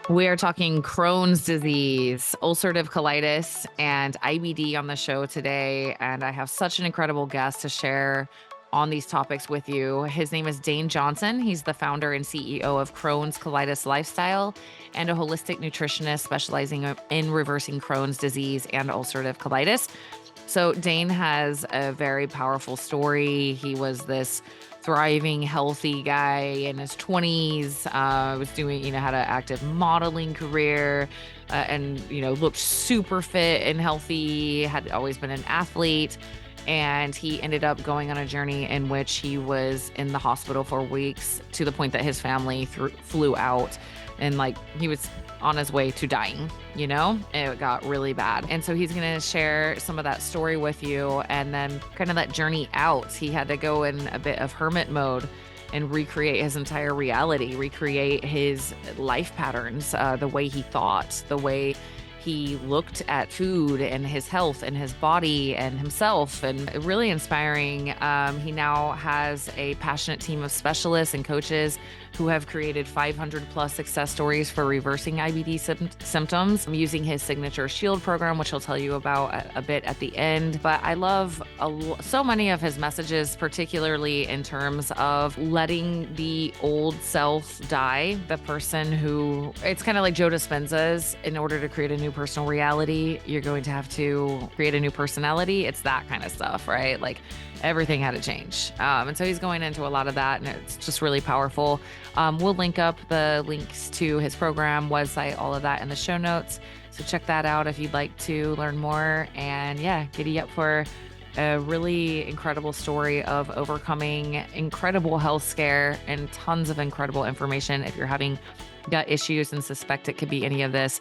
We are talking Crohn's disease, ulcerative colitis, and IBD on the show today. And I have such an incredible guest to share on these topics with you. His name is Dane Johnson. He's the founder and CEO of Crohn's Colitis Lifestyle and a holistic nutritionist specializing in reversing Crohn's disease and ulcerative colitis. So Dane has a very powerful story. He was this thriving, healthy guy in his 20s, was doing, had an active modeling career, and, looked super fit and healthy, had always been an athlete. And he ended up going on a journey in which he was in the hospital for weeks to the point that his family flew out, and he was on his way to dying, it got really bad. And so he's going to share some of that story with you, and then kind of that journey out. He had to go in a bit of hermit mode and recreate his entire reality, recreate his life patterns, the way he thought, the way he looked at food and his health and his body and himself, and really inspiring. He now has a passionate team of specialists and coaches who have created 500 plus success stories for reversing IBD symptoms using his signature S.H.I.E.L.D program, which he'll tell you about a bit at the end. But I love so many of his messages, particularly in terms of letting the old self die, the person who, it's kind of like Joe Dispenza's, in order to create a new personal reality, you're going to have to create a new personality. It's that kind of stuff, right? Like everything had to change. And so he's going into a lot of that, and it's just really powerful. We'll link up the links to his program, website, all of that in the show notes. So check that out if you'd like to learn more. And yeah, giddy up for a really incredible story of overcoming incredible health scare and tons of incredible information. If you're having gut issues and suspect it could be any of this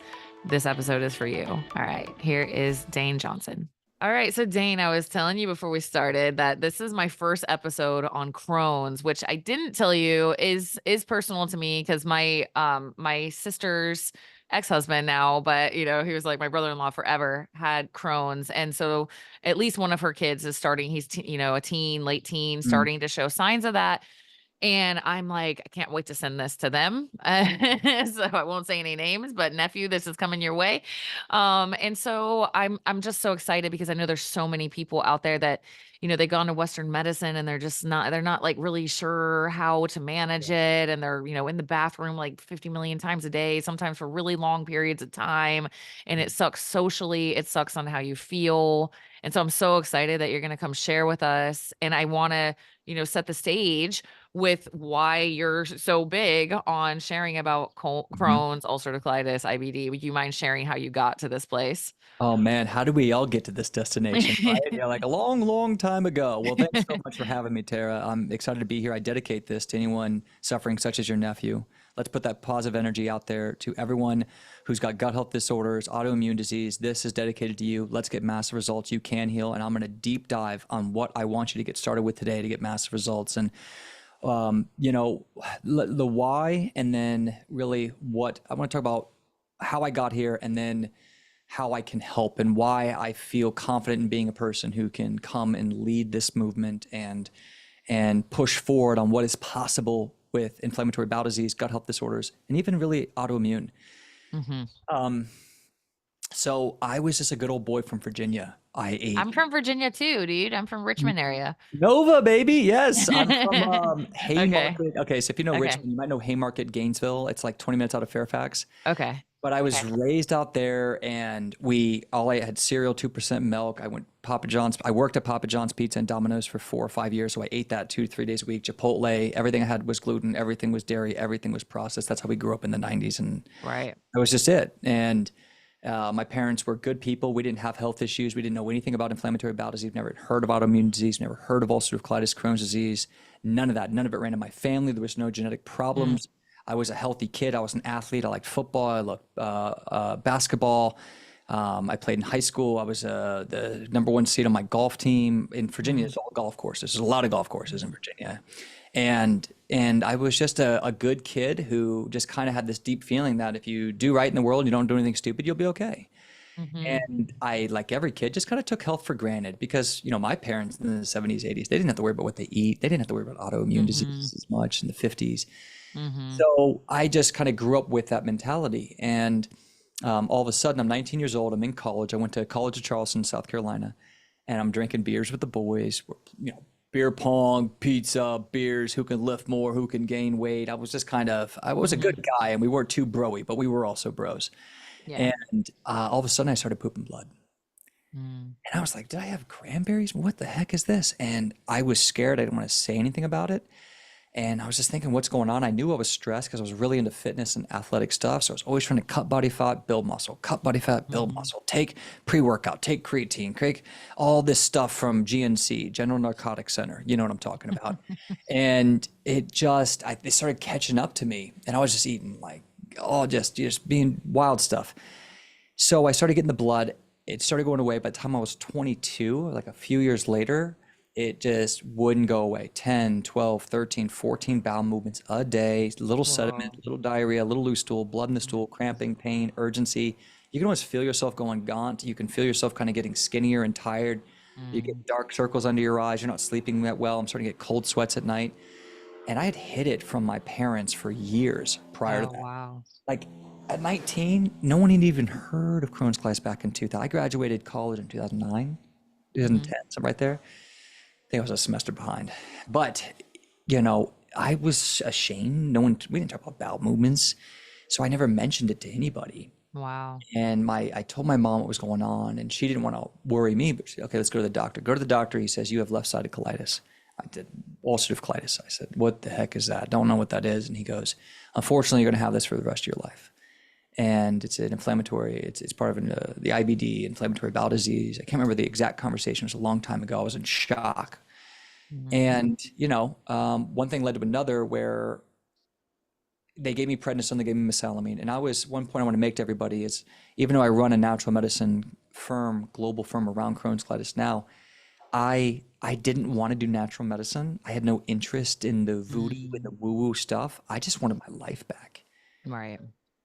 episode is for you. All right, here is Dane Johnson. All right. So Dane, I was telling you before we started that this is my first episode on Crohn's, which I didn't tell you is personal to me because my sister's ex-husband now, but he was like my brother-in-law forever, had Crohn's. And so at least one of her kids is starting, he's a teen, late teen, starting to show signs of that. And I'm like, I can't wait to send this to them. So I won't say any names, but nephew, this is coming your way. And so I'm just so excited because I know there's so many people out there that, they've gone to Western medicine and they're not like really sure how to manage it. And they're, in the bathroom like 50 million times a day, sometimes for really long periods of time. And it sucks socially. It sucks on how you feel. And so I'm so excited that you're going to come share with us. And I want to, set the stage with why you're so big on sharing about Crohn's, ulcerative colitis, IBD. Would you mind sharing how you got to this place? Oh man, how did we all get to this destination, right? Yeah, like a long, long time ago. Well, thanks so much for having me, Tara. I'm excited to be here. I dedicate this to anyone suffering, such as your nephew. Let's put that positive energy out there to everyone who's got gut health disorders, autoimmune disease. This is dedicated to you. Let's get massive results. You can heal. And I'm going to deep dive on what I want you to get started with today to get massive results. And the why, and then really what I want to talk about, how I got here, and then how I can help, and why I feel confident in being a person who can come and lead this movement and push forward on what is possible with inflammatory bowel disease, gut health disorders, and even really autoimmune. So I was just a good old boy from Virginia. I'm from Virginia too, dude. I'm from Richmond area. Nova, baby. Yes. I'm from Okay. Haymarket. Okay. So if you know Okay. Richmond, you might know Haymarket, Gainesville. It's like 20 minutes out of Fairfax. Okay. But I was raised out there, and all I had cereal, 2% milk. I went Papa John's. I worked at Papa John's Pizza and Domino's for 4 or 5 years. So I ate that 2 to 3 days a week. Chipotle, everything I had was gluten. Everything was dairy. Everything was processed. That's how we grew up in the 90s. And Right. that was just it. And my parents were good people. We didn't have health issues. We didn't know anything about inflammatory bowel disease. Never heard of autoimmune disease. Never heard of ulcerative colitis, Crohn's disease. None of that. None of it ran in my family. There was no genetic problems. I was a healthy kid. I was an athlete. I liked football. I loved basketball. I played in high school. I was the #1 seed on my golf team. In Virginia, it's all golf courses. There's a lot of golf courses in Virginia. And I was just a good kid who just kind of had this deep feeling that if you do right in the world, you don't do anything stupid, you'll be okay. And I, like every kid, just kind of took health for granted because, my parents in the 70s, 80s, they didn't have to worry about what they eat. They didn't have to worry about autoimmune diseases as much in the 50s. Mm-hmm. So I just kind of grew up with that mentality. And all of a sudden, I'm 19 years old. I'm in college. I went to College of Charleston, South Carolina, and I'm drinking beers with the boys. Beer pong, pizza, beers. Who can lift more? Who can gain weight? I was a good Mm-hmm. guy, and we weren't too broy, but we were also bros. Yeah. And all of a sudden, I started pooping blood. Mm. And I was like, did I have cranberries? What the heck is this? And I was scared. I didn't want to say anything about it. And I was just thinking, what's going on? I knew I was stressed because I was really into fitness and athletic stuff. So I was always trying to cut body fat, build muscle, cut body fat, build Mm-hmm. muscle, take pre-workout, take creatine, take all this stuff from GNC, General Narcotics Center. You know what I'm talking about. And it started catching up to me. And I was just eating like, just being wild stuff. So I started getting the blood. It started going away. By the time I was 22, like a few years later, it just wouldn't go away. 10, 12, 13, 14 bowel movements a day, little sediment, Whoa. little diarrhea, little loose stool, blood in the stool, cramping, pain, urgency. You can almost feel yourself going gaunt. You can feel yourself kind of getting skinnier and tired. You Mm. get dark circles under your eyes. You're not sleeping that well. I'm starting to get cold sweats at night. And I had hid it from my parents for years prior to Oh, that. wow. Like at 19, no one had even heard of Crohn's colitis back in 2000. I graduated college in 2009, Mm-hmm. 2010, so right there. I think I was a semester behind. But, I was ashamed. We didn't talk about bowel movements. So I never mentioned it to anybody. Wow. And I told my mom what was going on, and she didn't want to worry me, but she said, okay, let's go to the doctor. Go to the doctor. He says, you have left-sided colitis. I did ulcerative colitis. I said, what the heck is that? Don't know what that is. And he goes, unfortunately, you're going to have this for the rest of your life. And it's an inflammatory, it's part of the IBD, inflammatory bowel disease. I can't remember the exact conversation. It was a long time ago. I was in shock. Mm-hmm. And, one thing led to another where they gave me prednisone, they gave me mesalamine. And one point I want to make to everybody is, even though I run a natural medicine firm, global firm around Crohn's colitis now, I didn't want to do natural medicine. I had no interest in the voodoo and the Mm. woo-woo stuff. I just wanted my life back. Right.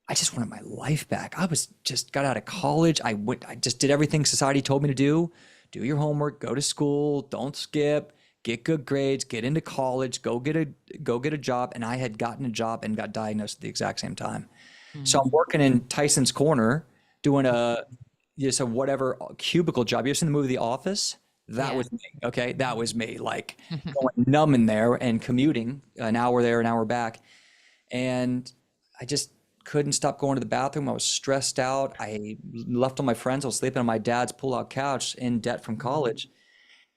I just wanted my life back. I was just got out of college. I just did everything society told me to do. Do your homework, go to school, don't skip, get good grades, get into college, go get a job. And I had gotten a job and got diagnosed at the exact same time. So I'm Mm. working in Tyson's Corner doing a whatever cubicle job. You ever seen the movie The Office? That Yeah. was me. Okay. That was me. Like going numb in there and commuting an hour there, an hour back. And I just couldn't stop going to the bathroom. I was stressed out. I left all my friends. I was sleeping on my dad's pull-out couch in debt from college.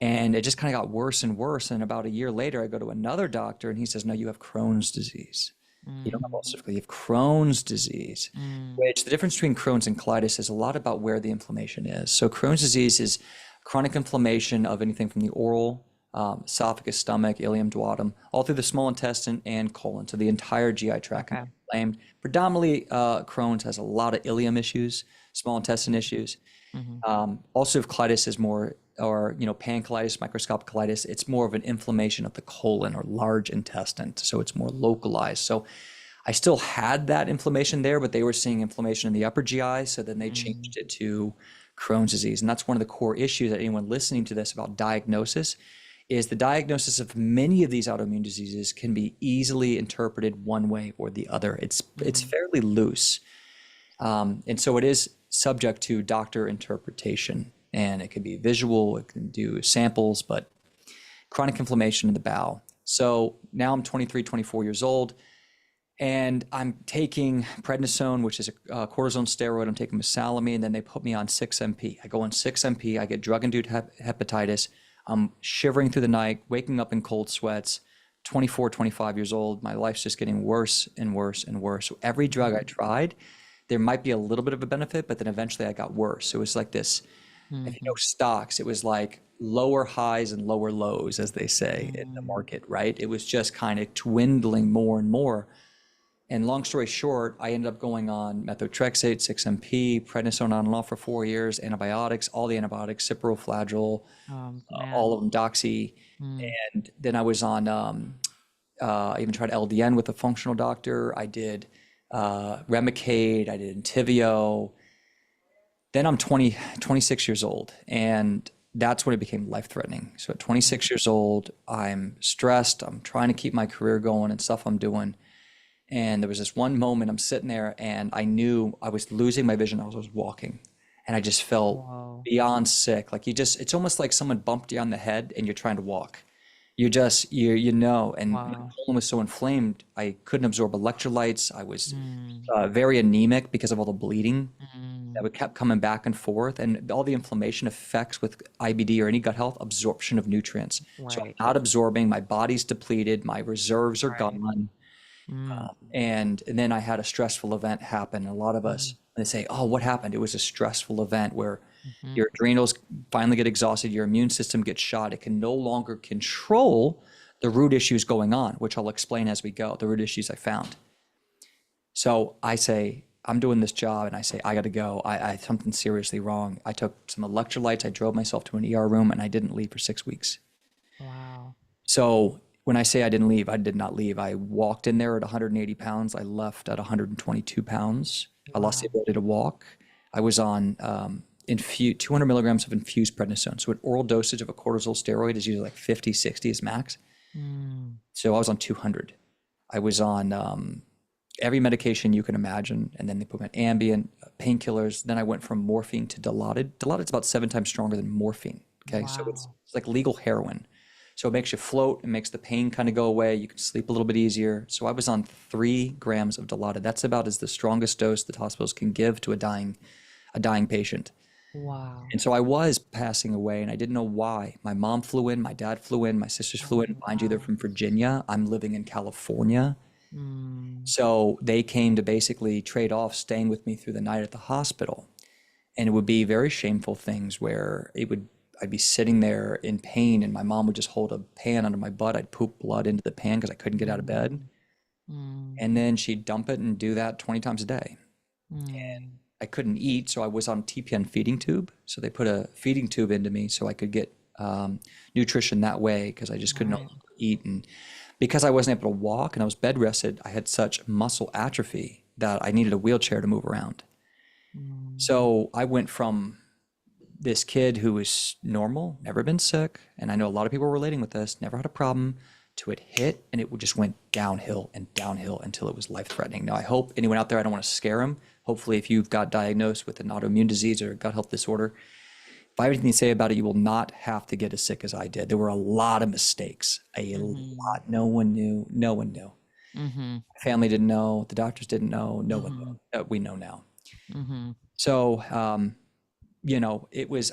And it just kind of got worse and worse. And about a year later, I go to another doctor and he says, no, you have Crohn's disease. You don't have Mm. ulcerative colitis, you have Crohn's disease, Mm. which the difference between Crohn's and colitis is a lot about where the inflammation is. So Crohn's disease is chronic inflammation of anything from the oral, esophagus, stomach, ileum, duodenum, all through the small intestine and colon. So the entire GI tract can Okay. be inflamed. Predominantly, Crohn's has a lot of ileum issues, small intestine issues. Mm-hmm. Ulcerative colitis is more, or pancolitis, microscopic colitis. It's more of an inflammation of the colon or large intestine, so it's more localized. So I still had that inflammation there, but they were seeing inflammation in the upper GI, so then they Mm. changed it to Crohn's disease. And that's one of the core issues that anyone listening to this about diagnosis is the diagnosis of many of these autoimmune diseases can be easily interpreted one way or the other. It's Mm. fairly loose. And so it is subject to doctor interpretation, and it can be visual, it can do samples, but chronic inflammation in the bowel. So now I'm 23, 24 years old, and I'm taking prednisone, which is a cortisone steroid. I'm taking mesalamine, and then they put me on 6-MP. I go on 6-MP, I get drug-induced hepatitis. I'm shivering through the night, waking up in cold sweats, 24, 25 years old. My life's just getting worse and worse and worse. So every drug I tried, there might be a little bit of a benefit, but then eventually I got worse. It was like this, if you know Mm-hmm. stocks, it was like lower highs and lower lows, as they say in the Mm. market, right? It was just kind of dwindling more and more. And long story short, I ended up going on methotrexate, 6-MP, prednisone on and off for 4 years, antibiotics, all the antibiotics, ciproflagyl, Man. all of them, doxy. Mm. And then I was on, I even tried LDN with a functional doctor. I did Remicade, I did Entyvio. Then I'm 26 years old, and that's when it became life-threatening. So at 26 years old, I'm stressed. I'm trying to keep my career going and stuff I'm doing. And there was this one moment I'm sitting there and I knew I was losing my vision. I was walking and I just felt Whoa. beyond sick. Like it's almost like someone bumped you on the head and you're trying to walk. And my Wow. colon was so inflamed, I couldn't absorb electrolytes. I was Mm, very anemic because of all the bleeding that mm, would kept coming back and forth, and all the inflammation affects with IBD or any gut health absorption of nutrients. So I'm right. not absorbing, my body's depleted, my reserves are Right. gone. Mm, And then I had a stressful event happen. A lot of us, mm, they say, "Oh, what happened?" It was a stressful event where mhm. your adrenals finally get exhausted, your immune system gets shot. It can no longer control the root issues going on, which I'll explain as we go, the root issues I found. So I say, I'm doing this job and I say, I got to go. I something seriously wrong. I took some electrolytes. I drove myself to an ER room and I didn't leave for 6 weeks. Wow. So when I say I didn't leave, I did not leave. I walked in there at 180 pounds. I left at 122 pounds. I lost the Wow. ability to walk. I was on 200 milligrams of infused prednisone. So an oral dosage of a cortisol steroid is usually like 50, 60 is max. Mm, So I was on 200. I was on every medication you can imagine, and then they put me on Ambien, painkillers. Then I went from morphine to Dilaudid. Dilaudid's about 7 times stronger than morphine. Okay, so wow. it's like legal heroin. So it makes you float, it makes the pain kind of go away. You can sleep a little bit easier. So I was on 3 grams of Dilaudid. That's about as the strongest dose that hospitals can give to a dying patient. Wow. And so I was passing away and I didn't know why. My mom flew in, my dad flew in, my sisters flew Oh, in. Mind you, they're wow. from Virginia. I'm living in California. Mm, So they came to basically trade off staying with me through the night at the hospital. And it would be very shameful things where I'd be sitting there in pain and my mom would just hold a pan under my butt. I'd poop blood into the pan because I couldn't get out of bed. mm, mm, And then she'd dump it and do that 20 times a day. mm. I couldn't eat, so I was on TPN feeding tube. So they put a feeding tube into me so I could get nutrition that way because I just couldn't no Right. longer eat. And because I wasn't able to walk and I was bed rested, I had such muscle atrophy that I needed a wheelchair to move around. Mm, So I went from this kid who was normal, never been sick, and I know a lot of people are relating with this, never had a problem, to it hit and it just went downhill and downhill until it was life-threatening. Now, I hope anyone out there, I don't want to scare them. Hopefully, if you've got diagnosed with an autoimmune disease or a gut health disorder, if I have anything to say about it, you will not have to get as sick as I did. There were a lot of mistakes, a mhm, lot. No one knew. No one knew. mhm, Family didn't know. The doctors didn't know. No one mhm, knew. We know now. mhm. So,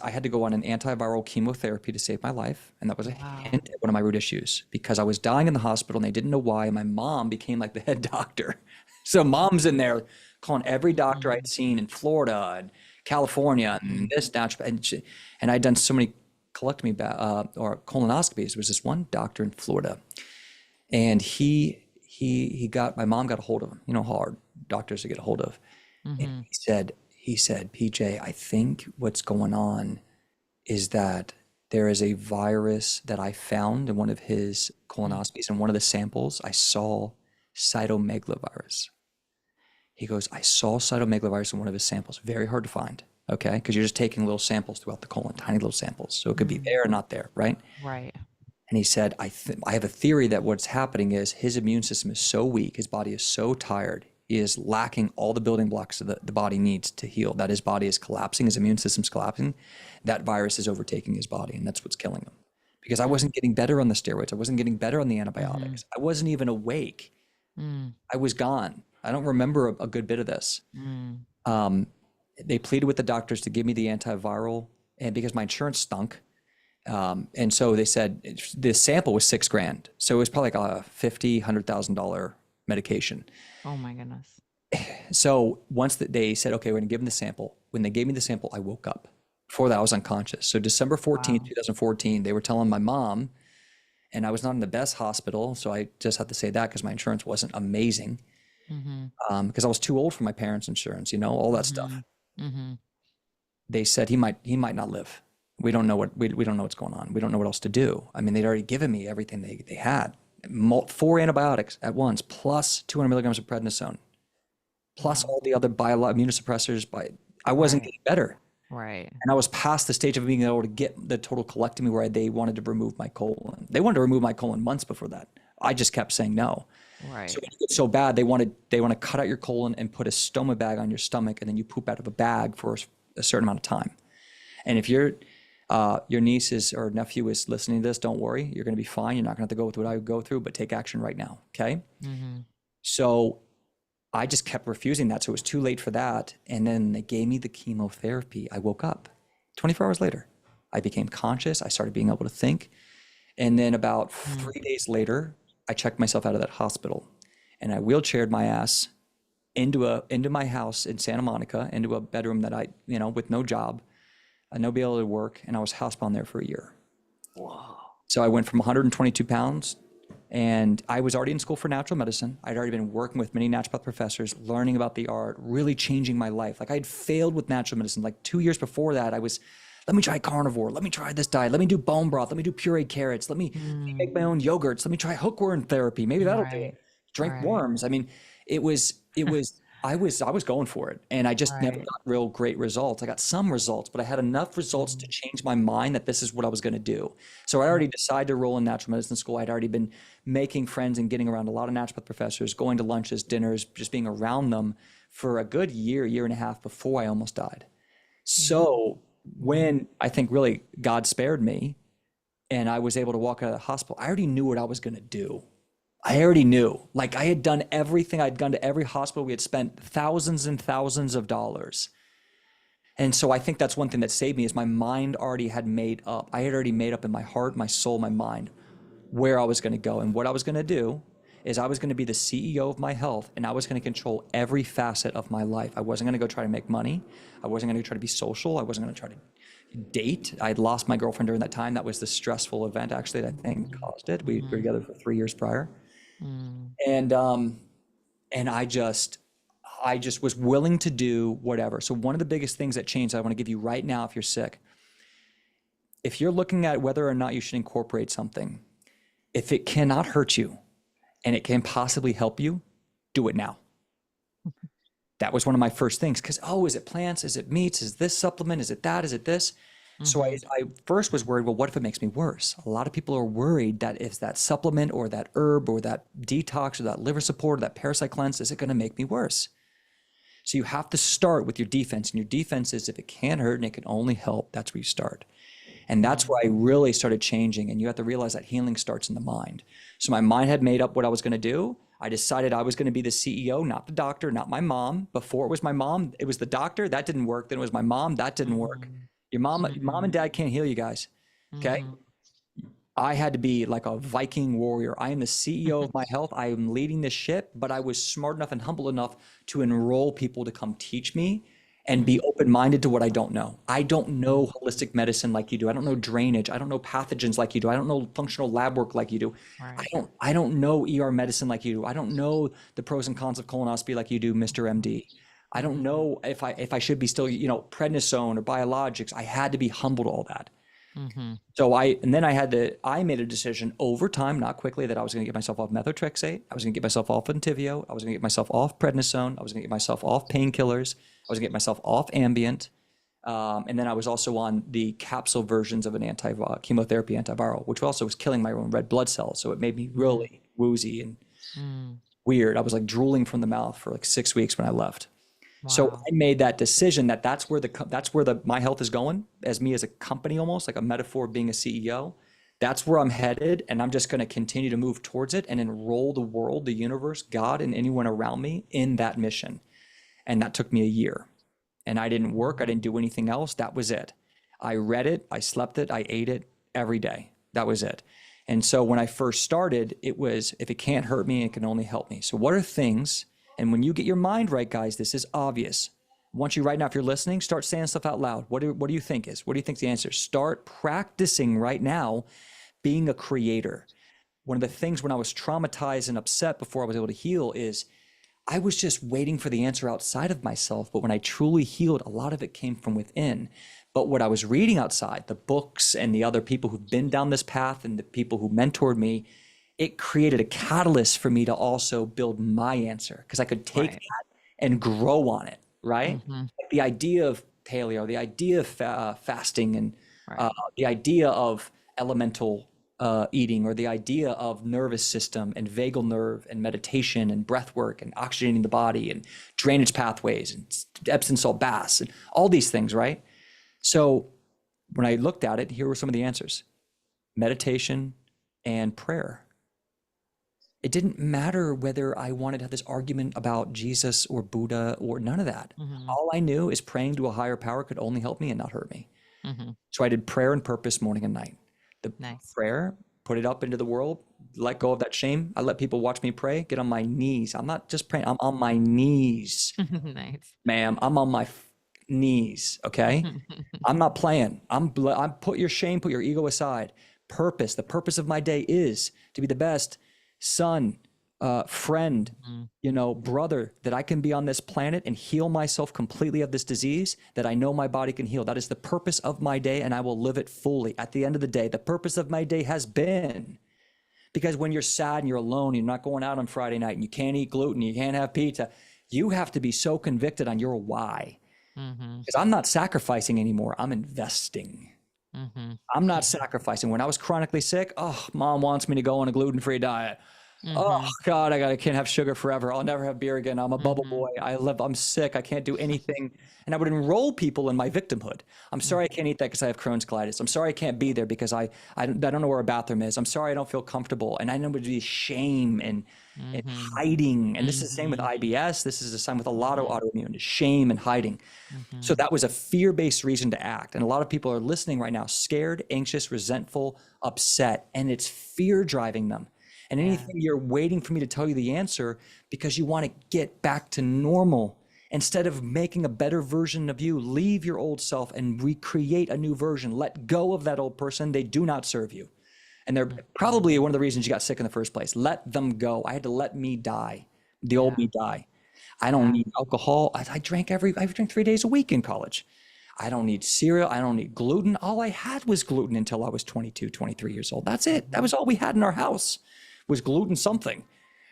I had to go on an antiviral chemotherapy to save my life. And that was a Wow. hint at one of my root issues because I was dying in the hospital and they didn't know why. And my mom became like the head doctor. So mom's in there calling every doctor I'd Mhm, seen in Florida and California and mhm. this, natural, and I'd done so many or colonoscopies. There was this one doctor in Florida and he got, my mom got a hold of him, hard doctors to get a hold of. And Mhm. he said, PJ, I think what's going on is that there is a virus that I found in one of his Mm. colonoscopies. And one of the samples, I saw cytomegalovirus. He goes, I saw cytomegalovirus in one of his samples. Very hard to find, okay? Because you're just taking little samples throughout the colon, tiny little samples. So it could be Mm. there or not there, right? Right. And he said, I have a theory that what's happening is his immune system is so weak, his body is so tired, he is lacking all the building blocks that the body needs to heal, that his body is collapsing, his immune system's collapsing, that virus is overtaking his body, and that's what's killing him. Because I Mm. wasn't getting better on the steroids, I wasn't getting better on the Mhm. antibiotics, I wasn't even awake, Mm. I was gone. I don't remember a good bit of this. Mm. Um, they pleaded with the doctors to give me the antiviral, and because my insurance stunk, and so they said the sample was 6 grand. So it was probably like a $100,000 medication. Oh my goodness. So once they said, okay, we're going to give them the sample. When they gave me the sample, I woke up. Before that, I was unconscious. So December 14th, Wow. 2014, they were telling my mom, and I was not in the best hospital. So I just have to say that because my insurance wasn't amazing. Mhm. Because I was too old for my parents' insurance, all that stuff. Mhm. Mhm. They said he might not live. We don't know what's going on. We don't know what else to do. I mean, they'd already given me everything they had. 4 antibiotics at once, plus 200 milligrams of prednisone, plus Wow. all the other immunosuppressors. I wasn't Right. getting better. Right. And I was past the stage of being able to get the total colectomy where they wanted to remove my colon. They wanted to remove my colon months before that. I just kept saying no. Right. So when it gets so bad, they want to cut out your colon and put a stoma bag on your stomach, and then you poop out of a bag for a certain amount of time. And if your niece is or nephew is listening to this, don't worry, you're going to be fine. You're not going to have to go through what I would go through, but take action right now. Okay. Mm-hmm. So I just kept refusing that. So it was too late for that. And then they gave me the chemotherapy. I woke up 24 hours later. I became conscious. I started being able to think. And then about 3 days later, I checked myself out of that hospital, and I wheelchaired my ass into my house in Santa Monica, into a bedroom that with no job, no ability to work. And I was housebound there for a year. Whoa. So I went from 122 pounds, and I was already in school for natural medicine. I'd already been working with many naturopath professors, learning about the art, really changing my life. Like, I had failed with natural medicine. Like 2 years before that, let me try carnivore. Let me try this diet. Let me do bone broth. Let me do pureed carrots. Let me make my own yogurts. Let me try hookworm therapy. Maybe that'll do Right. it. Drink Right. worms. I mean, I was going for it, and I just never Right. got real great results. I got some results, but I had enough results to change my mind that this is what I was going to do. So I already decided to roll in natural medicine school. I'd already been making friends and getting around a lot of naturopath professors, going to lunches, dinners, just being around them for a good year and a half before I almost died. So when I think really God spared me and I was able to walk out of the hospital, I already knew what I was going to do. I already knew. Like, I had done everything. I'd gone to every hospital. We had spent thousands and thousands of dollars. And so I think that's one thing that saved me is my mind already had made up. I had already made up in my heart, my soul, my mind where I was going to go. And what I was going to do is I was going to be the CEO of my health, and I was going to control every facet of my life. I wasn't going to go try to make money. I wasn't going to try to be social. I wasn't going to try to date. I had lost my girlfriend during that time. That was the stressful event, actually, that I think caused it. We were together for 3 years prior. Mm. And I just was willing to do whatever. So one of the biggest things that changed, I want to give you right now, if you're sick, if you're looking at whether or not you should incorporate something, if it cannot hurt you and it can possibly help you, do it now. That was one of my first things, because, is it plants? Is it meats? Is this supplement? Is it that? Is it this? So I first was worried, well, what if it makes me worse? A lot of people are worried that if that supplement or that herb or that detox or that liver support or that parasite cleanse, is it going to make me worse? So you have to start with your defense. And your defense is, if it can hurt and it can only help, that's where you start. And that's where I really started changing. And you have to realize that healing starts in the mind. So my mind had made up what I was going to do. I decided I was going to be the CEO, not the doctor, not my mom. Before it was my mom, it was the doctor. That didn't work. Then it was my mom. That didn't work. Your mom and dad can't heal you guys. Okay. I had to be like a Viking warrior. I am the CEO of my health. I am leading this ship, but I was smart enough and humble enough to enroll people to come teach me and be open-minded to what I don't know. I don't know holistic medicine like you do. I don't know drainage. I don't know pathogens like you do. I don't know functional lab work like you do. Right. I don't know ER medicine like you do. I don't know the pros and cons of colonoscopy like you do, Mr. MD. I don't know if I should be still, prednisone or biologics. I had to be humble to all that. Mm-hmm. So I made a decision over time, not quickly, that I was going to get myself off methotrexate. I was going to get myself off Entyvio. I was going to get myself off prednisone. I was going to get myself off painkillers. I was going to get myself off Ambient. And then I was also on the capsule versions of an chemotherapy antiviral, which also was killing my own red blood cells. So it made me really woozy and weird. I was like drooling from the mouth for like 6 weeks when I left. So Wow. I made that decision that's where my health is going, as me as a company, almost like a metaphor of being a CEO. That's where I'm headed, and I'm just going to continue to move towards it and enroll the world, the universe, God, and anyone around me in that mission. And that took me a year. And I didn't work. I didn't do anything else. That was it. I read it. I slept it. I ate it every day. That was it. And so when I first started, it was, if it can't hurt me, it can only help me. So what are things? And when you get your mind right, guys, this is obvious. I want you right now, if you're listening, start saying stuff out loud. What do you think is? What do you think the answer is? Start practicing right now being a creator. One of the things when I was traumatized and upset before I was able to heal is I was just waiting for the answer outside of myself. But when I truly healed, a lot of it came from within. But what I was reading outside, the books and the other people who've been down this path and the people who mentored me, it created a catalyst for me to also build my answer, because I could take Right. that and grow on it, right? Mm-hmm. Like the idea of paleo, the idea of fasting, and Right. the idea of elemental eating, or the idea of nervous system and vagal nerve and meditation and breath work and oxygenating the body and drainage pathways and Epsom salt baths and all these things, right? So when I looked at it, here were some of the answers: meditation and prayer. It didn't matter whether I wanted to have this argument about Jesus or Buddha or none of that. Mm-hmm. All I knew is praying to a higher power could only help me and not hurt me. Mm-hmm. So I did prayer and purpose morning and night. The Nice. prayer, put it up into the world, let go of that shame. I let people watch me pray, get on my knees. I'm not just praying, I'm on my knees, Nice. ma'am. I'm on my knees, okay? I'm not playing. I'm put your shame, put your ego aside. Purpose, the purpose of my day is to be the best son, friend, brother that I can be on this planet and heal myself completely of this disease that I know my body can heal. That is the purpose of my day, and I will live it fully. At the end of the day, the purpose of my day has been, because when you're sad and you're alone, you're not going out on Friday night and you can't eat gluten, you can't have pizza, you have to be so convicted on your why. Because I'm not sacrificing anymore, I'm investing. I'm not sacrificing. When I was chronically sick, oh, mom wants me to go on a gluten-free diet. Oh God, I can't have sugar forever. I'll never have beer again. I'm a bubble boy. I'm sick. I can't do anything. And I would enroll people in my victimhood. I'm sorry I can't eat that because I have Crohn's colitis. I'm sorry I can't be there because I don't know where a bathroom is. I'm sorry I don't feel comfortable. And I know it would be shame and hiding. And this is the same with IBS. This is the same with a lot of autoimmune, shame and hiding. So that was a fear-based reason to act. And a lot of people are listening right now, scared, anxious, resentful, upset, and it's fear driving them. And anything you're waiting for me to tell you the answer because you want to get back to normal. Instead of making a better version of you, leave your old self and recreate a new version. Let go of that old person. They do not serve you. And they're probably one of the reasons you got sick in the first place. Let them go. I had to let me die, the old me die. I don't need alcohol. I drank 3 days a week in college. I don't need cereal. I don't need gluten. All I had was gluten until I was 22, 23 years old. That's it. That was all we had in our house, was gluten something,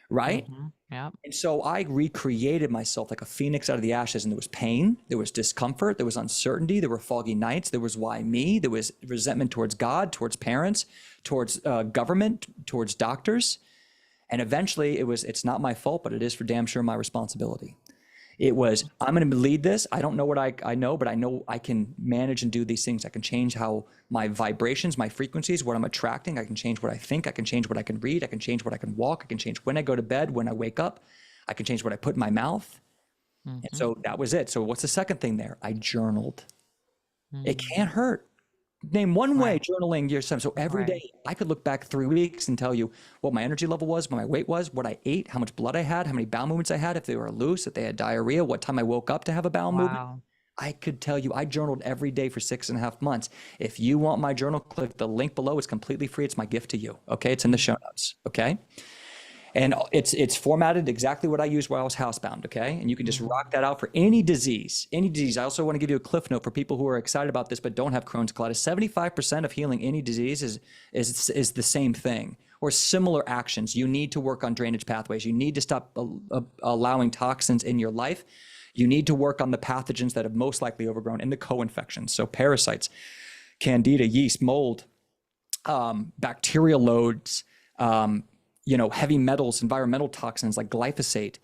right? Yeah. And so I recreated myself like a phoenix out of the ashes, and there was pain, there was discomfort, there was uncertainty, there were foggy nights, there was why me, there was resentment towards God, towards parents, towards government, towards doctors. And eventually it's not my fault, but it is for damn sure my responsibility. It was, I'm going to lead this. I don't know what I know, but I know I can manage and do these things. I can change how my vibrations, my frequencies, what I'm attracting. I can change what I think. I can change what I can read. I can change what I can walk. I can change when I go to bed, when I wake up. I can change what I put in my mouth. And so that was it. So what's the second thing there? I journaled. It can't hurt. Name one way journaling yourself. So every day I could look back 3 weeks and tell you what my energy level was, what my weight was, what I ate, how much blood I had, how many bowel movements I had, if they were loose, if they had diarrhea, what time I woke up to have a bowel movement. I could tell you, I journaled every day for 6.5 months. If you want my journal, click the link below. It's completely free. It's my gift to you. Okay. It's in the show notes. Okay. And it's formatted exactly what I used while I was housebound, okay? And you can just rock that out for any disease, any disease. I also want to give you a cliff note for people who are excited about this but don't have Crohn's colitis. 75% of healing any disease is the same thing or similar actions. You need to work on drainage pathways. You need to stop allowing toxins in your life. You need to work on the pathogens that have most likely overgrown and the co-infections. So parasites, candida, yeast, mold, bacterial loads, heavy metals, environmental toxins like glyphosate,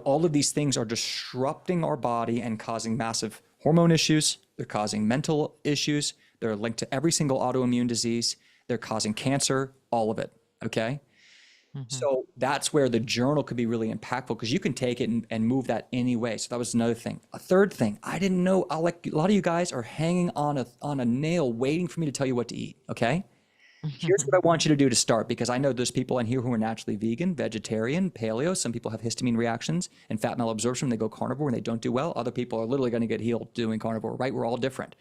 all of these things are disrupting our body and causing massive hormone issues. They're causing mental issues. They're linked to every single autoimmune disease. They're causing cancer, all of it. Okay. So that's where the journal could be really impactful because you can take it and move that any way. So that was another thing. A third thing, I didn't know, like a lot of you guys are hanging on a nail waiting for me to tell you what to eat. Okay. Here's what I want you to do to start, because I know there's people in here who are naturally vegan, vegetarian, paleo. Some people have histamine reactions and fat malabsorption. They go carnivore and they don't do well. Other people are literally going to get healed doing carnivore, right? We're all different.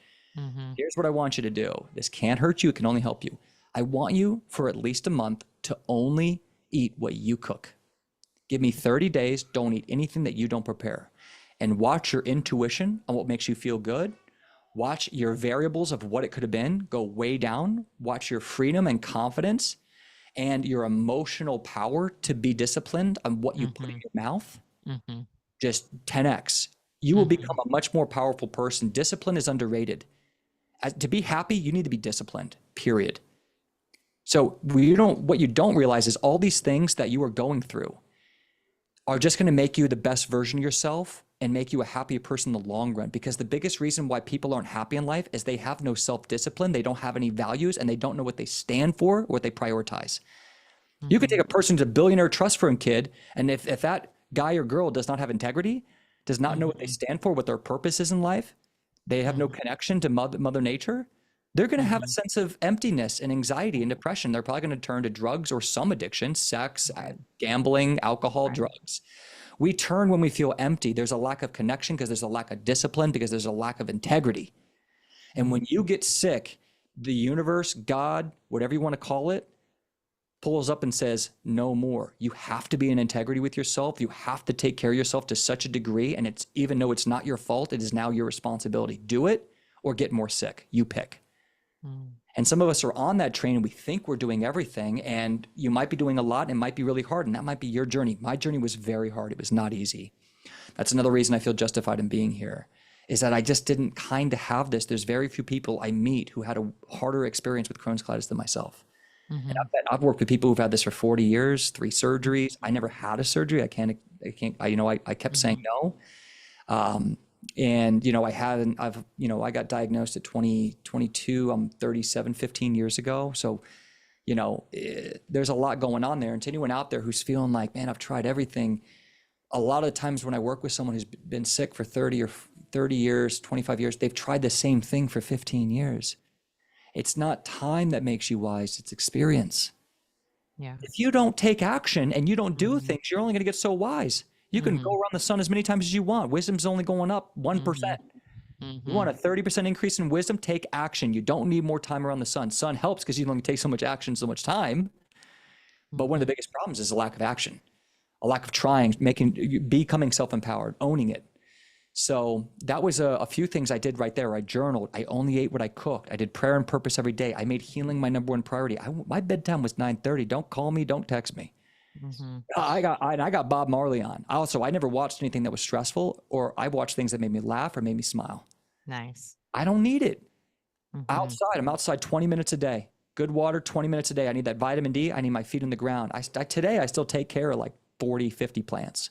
Here's what I want you to do. This can't hurt you. It can only help you. I want you for at least a month to only eat what you cook. Give me 30 days. Don't eat anything that you don't prepare. And watch your intuition on what makes you feel good. Watch your variables of what it could have been go way down. Watch your freedom and confidence and your emotional power to be disciplined on what you put in your mouth. Just 10x. You will become a much more powerful person. Discipline is underrated. To be happy, you need to be disciplined, period. So what you don't realize is all these things that you are going through are just going to make you the best version of yourself and make you a happier person in the long run. Because the biggest reason why people aren't happy in life is they have no self-discipline, they don't have any values, and they don't know what they stand for or what they prioritize. You could take Mm-hmm. a person who's a billionaire trust fund kid, and if that guy or girl does not have integrity, does not know what they Mm-hmm. stand for, what their purpose is in life, they have no Mm-hmm. connection to Mother Nature, they're going to have a Mm-hmm. sense of emptiness and anxiety and depression. They're probably going to turn to drugs or some addiction, sex, Right. gambling, alcohol, Right. drugs. We turn when we feel empty. There's a lack of connection because there's a lack of discipline, because there's a lack of integrity. And when you get sick, the universe, God, whatever you want to call it, pulls up and says, no more. You have to be in integrity with yourself. You have to take care of yourself to such a degree. And it's, even though it's not your fault, it is now your responsibility. Do it or get more sick. You pick. Mm-hmm. And some of us are on that train and we think we're doing everything, and you might be doing a lot and it might be really hard. And that might be your journey. My journey was very hard. It was not easy. That's another reason I feel justified in being here, is that I just didn't kind of have this. There's very few people I meet who had a harder experience with Crohn's colitis than myself. And Mm-hmm. I've worked with people who've had this for 40 years, 3 surgeries. I never had a surgery. I kept saying Mm-hmm. no. And, I got diagnosed at 22, I'm 37, 15 years ago. So, there's a lot going on there. And to anyone out there who's feeling like, man, I've tried everything. A lot of the times when I work with someone who's been sick for 30 years, 25 years, they've tried the same thing for 15 years. It's not time that makes you wise, it's experience. Yeah. If you don't take action and you don't do Mm-hmm. things, you're only going to get so wise. You can go Mm-hmm. around the sun as many times as you want. Wisdom's only going up Mm-hmm. 1%. You Mm-hmm. want a 30% increase in wisdom? Take action. You don't need more time around the sun. Sun helps because you only take so much action, so much time. But one of the Mm-hmm. biggest problems is a lack of action, a lack of trying, becoming self-empowered, owning it. So that was a few things I did right there. I journaled. I only ate what I cooked. I did prayer and purpose every day. I made healing my number one priority. My bedtime was 9:30. Don't call me. Don't text me. Mm-hmm. I got Bob Marley on. I never watched anything that was stressful, or I watched things that made me laugh or made me smile. Nice. I don't need it. Mm-hmm. Outside, I'm outside 20 minutes a day. Good water, 20 minutes a day. I need that vitamin D. I need my feet on the ground. Today, I still take care of like 40, 50 plants.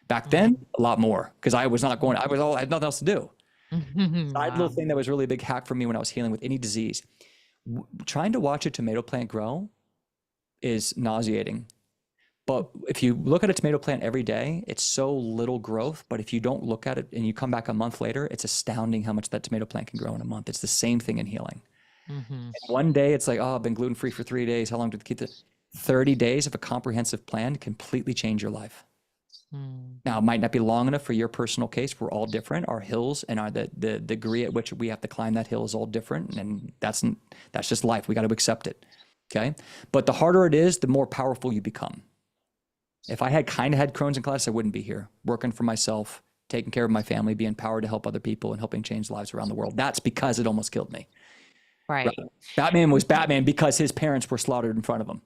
Back then, a lot more, because I was not going, I had nothing else to do. Mm-hmm. Side little Wow. thing that was really a big hack for me when I was healing with any disease. Trying to watch a tomato plant grow is nauseating. But if you look at a tomato plant every day, it's so little growth. But if you don't look at it and you come back a month later, it's astounding how much that tomato plant can grow in a month. It's the same thing in healing. Mm-hmm. And one day it's like, oh, I've been gluten free for 3 days. How long did it keep it? 30 days of a comprehensive plan completely change your life. Mm-hmm. Now, it might not be long enough for your personal case. We're all different. Our hills and the degree at which we have to climb that hill is all different. And that's just life. We got to accept it. Okay. But the harder it is, the more powerful you become. If I had Crohn's and colitis, I wouldn't be here working for myself, taking care of my family, being empowered to help other people and helping change lives around the world. That's because it almost killed me. Right? Right. Batman was Batman because his parents were slaughtered in front of him.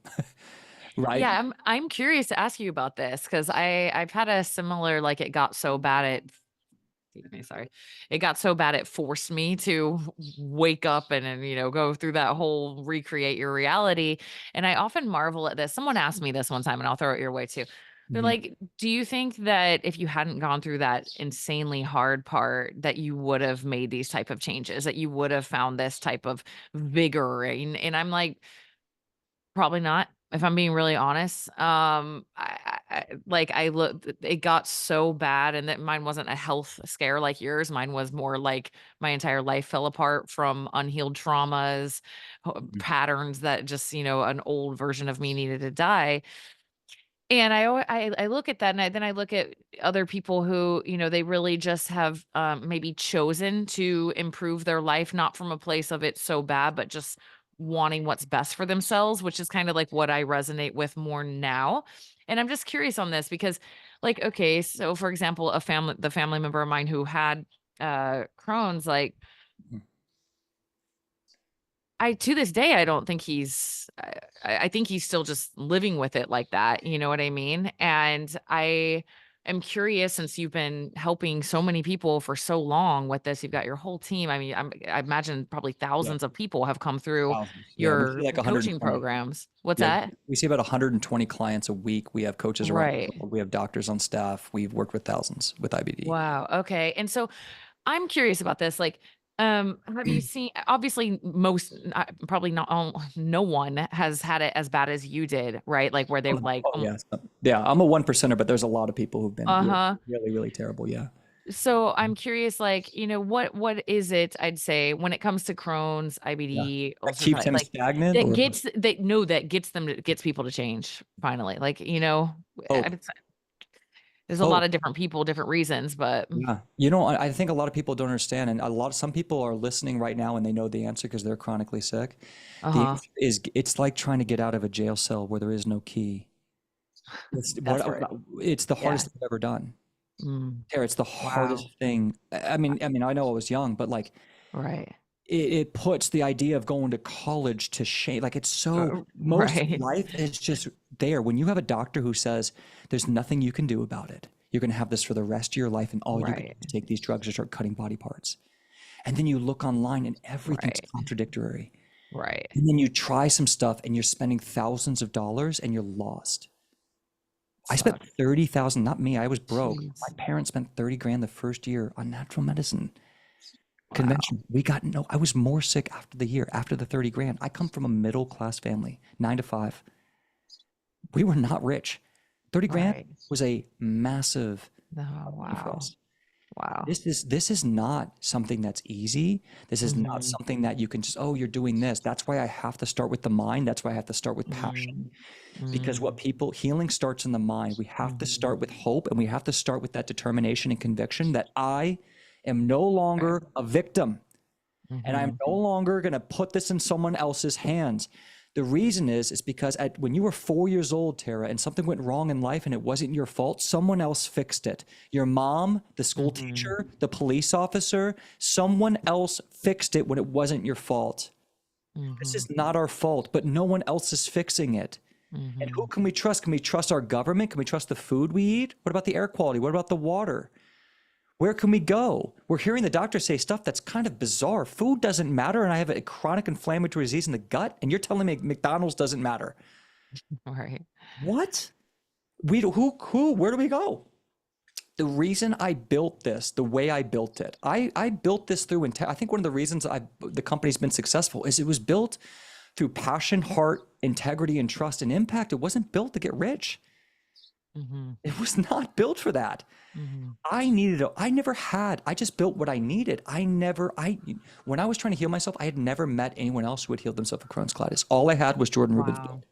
Right? Yeah, I'm curious to ask you about this because I've had a similar, like, it got so bad excuse me, sorry. It got so bad it forced me to wake up and go through that whole recreate your reality. And I often marvel at this. Someone asked me this one time, and I'll throw it your way too. They're Mhm. like, do you think that if you hadn't gone through that insanely hard part, that you would have made these type of changes, that you would have found this type of vigor? And I'm like, probably not, if I'm being really honest. I look it got so bad, and that mine wasn't a health scare like yours. Mine was more like my entire life fell apart from unhealed traumas, patterns that just, an old version of me needed to die. And I look at that, and then I look at other people who, they really just have, maybe chosen to improve their life, not from a place of it's so bad, but just wanting what's best for themselves, which is kind of like what I resonate with more now. And I'm just curious on this because, like, okay, so for example, the family member of mine who had Crohn's, like, I to this day, I don't think I think he's still just living with it like that, you know what I mean? And am curious, since you've been helping so many people for so long with this, you've got your whole team. I mean, I imagine probably Yeah. thousands of people have come through Thousands. Yeah, we see your like coaching 120. programs. What's Yeah, that? we see about 120 clients a week. We have coaches around the Right. world. We have doctors on staff. We've worked with thousands with IBD. Wow. Okay. And so I'm curious about this. Like, have you seen, obviously probably not all, no one has had it as bad as you did, right? Like where they Oh, were like, oh, yeah. Yeah, I'm a one percenter, but there's a lot of people who've been really, uh-huh. really, really terrible. Yeah. So I'm curious, like, what is it, I'd say, when it comes to Crohn's, Yeah. IBD, That ulcerative keeps colitis, him like stagnant or that gets them to gets people to change finally. Like, hope. there's a lot Hope. of different people, different reasons, but Yeah. I think a lot of people don't understand, and some people are listening right now and they know the answer because they're chronically sick. The uh-huh. answer is it's like trying to get out of a jail cell where there is no key. Desperate. It's the Yeah. hardest thing I've ever done. Mm. Tara, it's the Wow. hardest thing. I know I was young, but like Right. it puts the idea of going to college to shame. Like it's so most of Right. life is just there. When you have a doctor who says there's nothing you can do about it, you're going to have this for the rest of your life, and all you can do Right. is take these drugs or start cutting body parts. And then you look online and everything's Right. contradictory. Right. And then you try some stuff and you're spending thousands of dollars and you're lost. I spent Sucks. 30,000, not me, I was broke. My Jeez. parents spent 30 grand the first year on natural medicine Wow. convention. I was more sick after the year, after the 30 grand. I come from a middle class family, 9 to 5. We were not rich. 30 grand Right. was a massive Oh, money for wow. us. Wow. This is not something that's easy. This is not Mhm. something that you can just, oh, you're doing this. That's why I have to start with the mind. That's why I have to start with passion. Mm. Because Mm. healing starts in the mind. We have to Mhm. start with hope, and we have to start with that determination and conviction that I am no Right. longer a victim. And I'm Mhm. no longer going to put this in someone else's hands. The reason is because when you were 4 years old, Tara, and something went wrong in life and it wasn't your fault, someone else fixed it. Your mom, the school Mhm. teacher, the police officer, someone else fixed it when it wasn't your fault. This is Mhm. not our fault, but no one else is fixing it. And who Mhm. can we trust? Can we trust our government? Can we trust the food we eat? What about the air quality? What about the water? Where can we go? We're hearing the doctor say stuff that's kind of bizarre. Food doesn't matter, and I have a chronic inflammatory disease in the gut, and you're telling me McDonald's doesn't matter. Right. What? Where do we go? The reason I built this, the way I built it, I built this through, I think one of the reasons the company's been successful is it was built through passion, heart, integrity, and trust and impact. It wasn't built to get rich. Mhm. It was not built for that. Mhm. I just built what I needed. When I was trying to heal myself, I had never met anyone else who had healed themselves of Crohn's colitis. All I had was Jordan Rubin's book.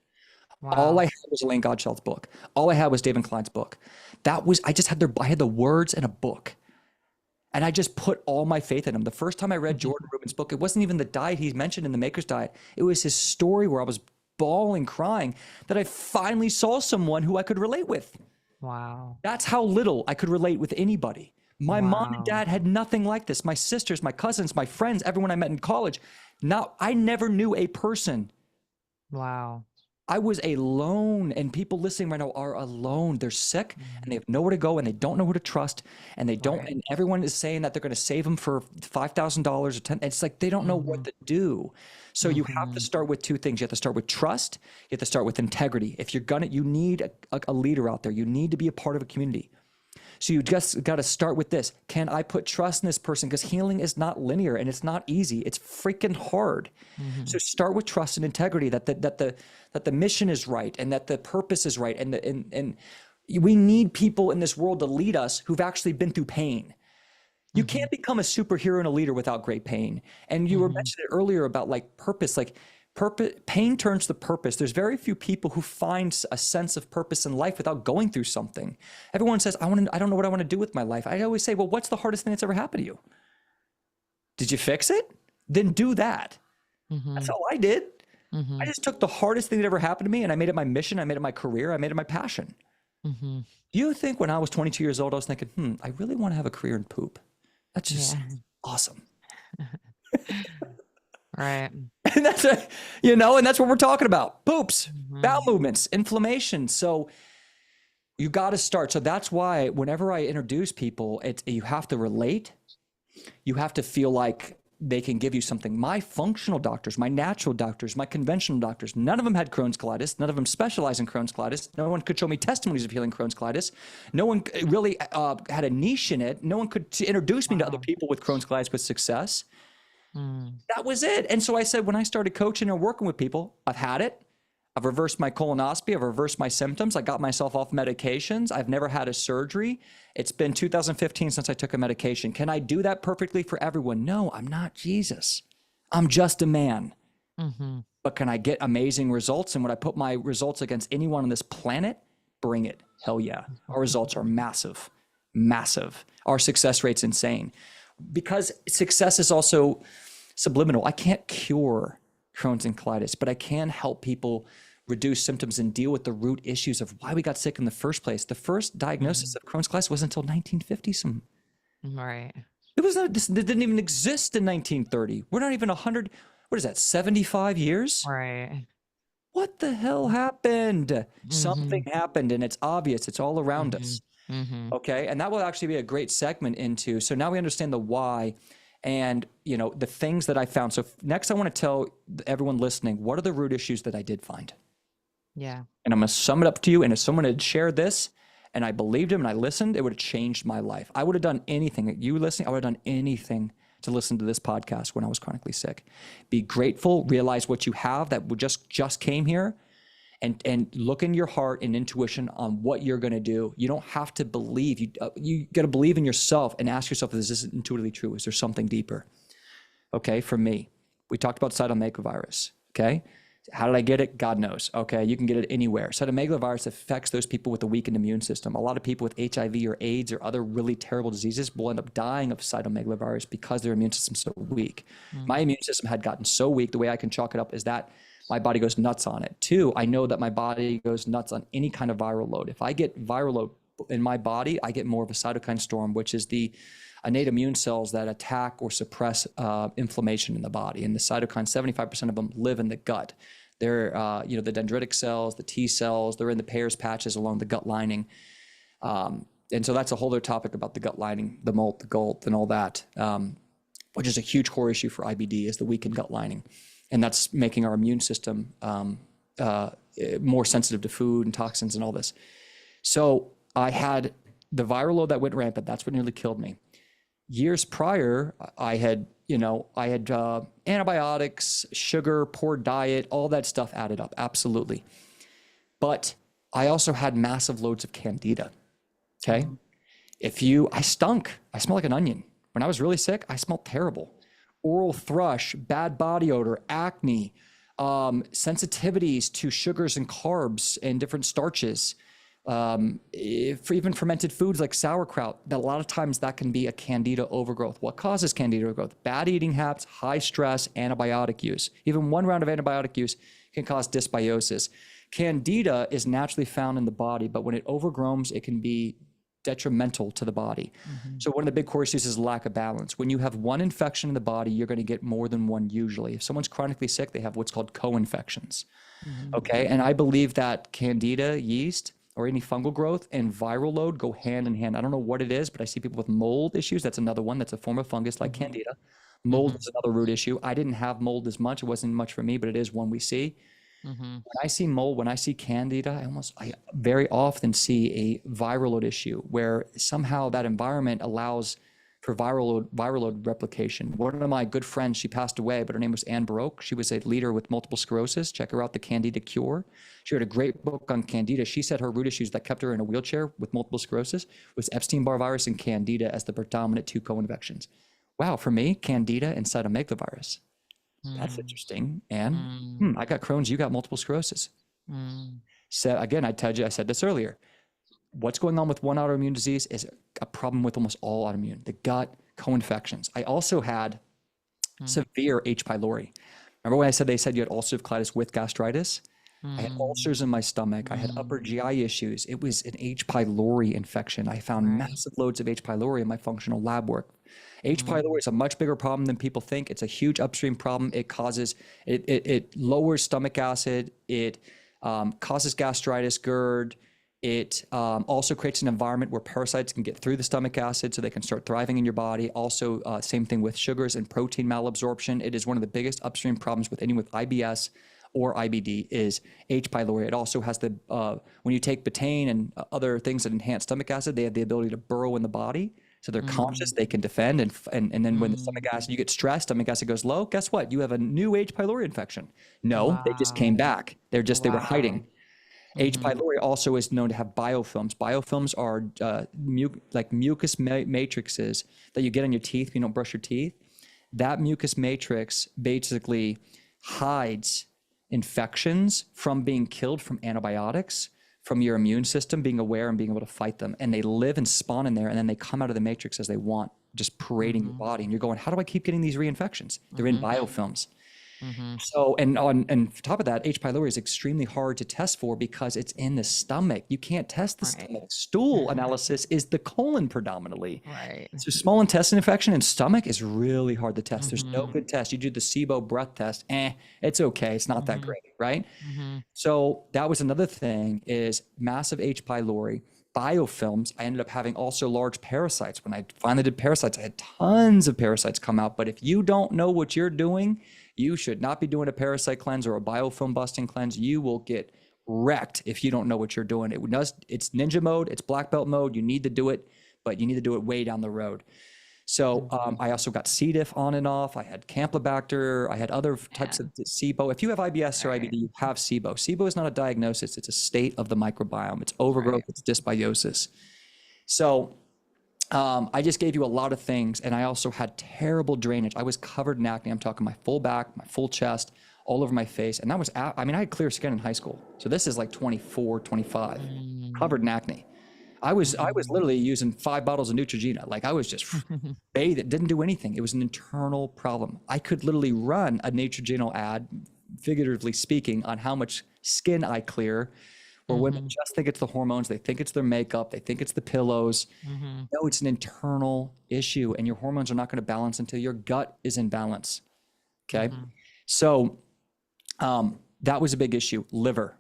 Wow. All I Wow. had was Elaine Gottschalk's book. All I had was David Klein's book. I had the words in a book. And I just put all my faith in him. The first time I read Jordan Rubin's book, it wasn't even the diet he mentioned in the Maker's Diet. It was his story where I was bawling, crying, that I finally saw someone who I could relate with. Wow. That's how little I could relate with anybody. My mom and Wow. dad had nothing like this. My sisters, my cousins, my friends, everyone I met in college. I never knew a person. Wow. I was alone, and people listening right now are alone. They're sick and they Mhm. have nowhere to go and they don't know who to trust. And Right. and everyone is saying that they're going to save them for $5,000 or 10. It's like they don't know what Mhm. to do. So you have to Mhm. start with two things. You have to start with trust. You have to start with integrity. If you're you need a leader out there. You need to be a part of a community. So you just got to start with this. Can I put trust in this person? Because healing is not linear and it's not easy. It's freaking hard. So Mhm. start with trust and integrity that the mission is right and that the purpose is right. And we need people in this world to lead us who've actually been through pain. You Mhm. can't become a superhero and a leader without great pain. And you were Mhm. mentioning it earlier about like purpose, pain turns to purpose. There's very few people who find a sense of purpose in life without going through something. Everyone says, I don't know what I want to do with my life. I always say, well, what's the hardest thing that's ever happened to you? Did you fix it? Then do that. That's Mhm. all I did. I Mhm. just took the hardest thing that ever happened to me and I made it my mission. I made it my career. I made it my passion. Mhm. Do you think when I was 22 years old, I was thinking, I really want to have a career in poop? That's just Yeah. awesome. Right. And and that's what we're talking about. Poops, bowel Mhm. movements, inflammation. So You got to start. So that's why whenever I introduce people, you have to relate. You have to feel like they can give you something. My functional doctors, my natural doctors, my conventional doctors, none of them had Crohn's colitis. None of them specialize in Crohn's colitis. No one could show me testimonies of healing Crohn's colitis. No one really had a niche in it. No one could introduce me to other Wow. people with Crohn's colitis with success. Mm. That was it. And so I said, when I started coaching and working with people, I've had it. I've reversed my colonoscopy. I've reversed my symptoms. I got myself off medications. I've never had a surgery. It's been 2015 since I took a medication. Can I do that perfectly for everyone? No, I'm not Jesus. I'm just a man. Mm-hmm. But can I get amazing results? And when I put my results against anyone on this planet, bring it. Hell yeah. Our results are massive, massive. Our success rate's insane because success is also subliminal. I can't cure Crohn's and colitis, but I can help people reduce symptoms and deal with the root issues of why we got sick in the first place. The first diagnosis of Crohn's colitis wasn't until 1950 some. Right. It was not, this didn't even exist in 1930. We're not even 100, what is that, 75 years? Right. What the hell happened? Mm-hmm. Something happened and it's obvious. It's all around Mm-hmm. us. Mm-hmm. Okay. And that will actually be a great segment into. So now we understand the why and, you know, the things that I found. So next I want to tell everyone listening, what are the root issues that I did find? Yeah. And I'm going to sum it up to you. And if someone had shared this and I believed him and I listened, it would have changed my life. I would have done anything. You listening, I would have done anything to listen to this podcast when I was chronically sick. Be grateful, realize what you have that just came here, and look in your heart and intuition on what you're going to do. You don't have to believe. You got to believe in yourself and ask yourself, is this intuitively true? Is there something deeper? Okay, for me, we talked about cytomegalovirus. Okay, how did I get it? God knows. Okay, you can get it anywhere. Cytomegalovirus affects those people with a weakened immune system. A lot of people with HIV or AIDS or other really terrible diseases will end up dying of cytomegalovirus because their immune system's so weak. My immune system had gotten so weak. The way I can chalk it up is that my body goes nuts on it. Two, I know that my body goes nuts on any kind of viral load. If I get viral load in my body, I get more of a cytokine storm, which is the innate immune cells that attack or suppress inflammation in the body. And the cytokines, 75% of them live in the gut. They're, the dendritic cells, the T cells, they're in the Peyer's patches along the gut lining. And so that's a whole other topic about the gut lining, the molt, the gulp, and all that, which is a huge core issue for IBD, is the weakened gut lining. And that's making our immune system more sensitive to food and toxins and all this. So I had the viral load that went rampant. That's what nearly killed me. Years prior, I had antibiotics, sugar, poor diet, all that stuff added up. Absolutely. But I also had massive loads of candida. Okay. I stunk. I smelled like an onion. When I was really sick, I smelled terrible. Oral thrush, bad body odor, acne, sensitivities to sugars and carbs and different starches, for even fermented foods like sauerkraut, that a lot of times that can be a candida overgrowth. What causes candida overgrowth? Bad eating habits, high stress, antibiotic use. Even one round of antibiotic use can cause dysbiosis. Candida is naturally found in the body, but when it overgrows, it can be detrimental to the body. So one of the big core issues is lack of balance. When you have one infection in the body, you're going to get more than one usually. If someone's chronically sick, they have what's called co-infections. Okay, and I believe that candida, yeast, or any fungal growth and viral load go hand in hand. I don't know what it is, but I see people with mold issues. That's another one. That's a form of fungus like candida. Mold is another root issue. I didn't have mold as much. It wasn't much for me, but it is one we see. When I see mold, when I see candida, I very often see a viral load issue where somehow that environment allows for viral load replication. One of my good friends, she passed away, but her name was Anne Baroque. She was a leader with multiple sclerosis. Check her out, The Candida Cure. She wrote a great book on candida. She said her root issues that kept her in a wheelchair with multiple sclerosis was Epstein-Barr virus and candida as the predominant two co-infections. Wow, for me, candida and cytomegalovirus. That's interesting. And I got Crohn's, you got multiple sclerosis. So again, I said this earlier. What's going on with one autoimmune disease is a problem with almost all autoimmune, the gut co-infections. I also had severe H. pylori. Remember when I said they said you had ulcerative colitis with gastritis? I had ulcers in my stomach. I had upper GI issues. It was an H. pylori infection. I found massive loads of H. pylori in my functional lab work. H. pylori is a much bigger problem than people think. It's a huge upstream problem. It lowers stomach acid. It causes gastritis, GERD. It also creates an environment where parasites can get through the stomach acid so they can start thriving in your body. Also, same thing with sugars and protein malabsorption. It is one of the biggest upstream problems with anyone with IBS or IBD is H. pylori. It also has the, when you take betaine and other things that enhance stomach acid, they have the ability to burrow in the body. So they're conscious, they can defend. And then when the stomach acid, you get stressed, stomach acid goes low, guess what? You have a new H. pylori infection. No, they just came Wow. back. They were Wow. hiding. H. pylori also is known to have biofilms. Biofilms are like mucus matrices that you get on your teeth when you don't brush your teeth. That mucus matrix basically hides infections from being killed from antibiotics, from your immune system being aware and being able to fight them. And they live and spawn in there, and then they come out of the matrix as they want, just parading your body. And you're going, how do I keep getting these reinfections? They're in biofilms. So, and top of that, H. pylori is extremely hard to test for because it's in the stomach. You can't test the Right. stomach. Stool analysis is the colon predominantly. Right. So small intestine infection and stomach is really hard to test. There's no good test. You do the SIBO breath test. It's okay. It's not that great, right? So that was another thing is massive H. pylori. Biofilms, I ended up having also large parasites. When I finally did parasites, I had tons of parasites come out. But if you don't know what you're doing, you should not be doing a parasite cleanse or a biofilm busting cleanse. You will get wrecked if you don't know what you're doing. It's ninja mode, it's black belt mode. You need to do it, but you need to do it way down the road. So I also got C. diff on and off. I had Campylobacter. I had other types of SIBO. If you have IBS or IBD, you have SIBO. SIBO is not a diagnosis. It's a state of the microbiome. It's overgrowth. It's dysbiosis. So I just gave you a lot of things. And I also had terrible drainage. I was covered in acne. I'm talking my full back, my full chest, all over my face. And that was, I mean, I had clear skin in high school. So this is like 24, 25, covered in acne. I was literally using 5 bottles of Neutrogena. Like I was just bathed. It didn't do anything. It was an internal problem. I could literally run a Neutrogena ad, figuratively speaking, on how much skin I clear. Or women just think it's the hormones. They think it's their makeup. They think it's the pillows. No, it's an internal issue, and your hormones are not going to balance until your gut is in balance. Okay, so that was a big issue. Liver.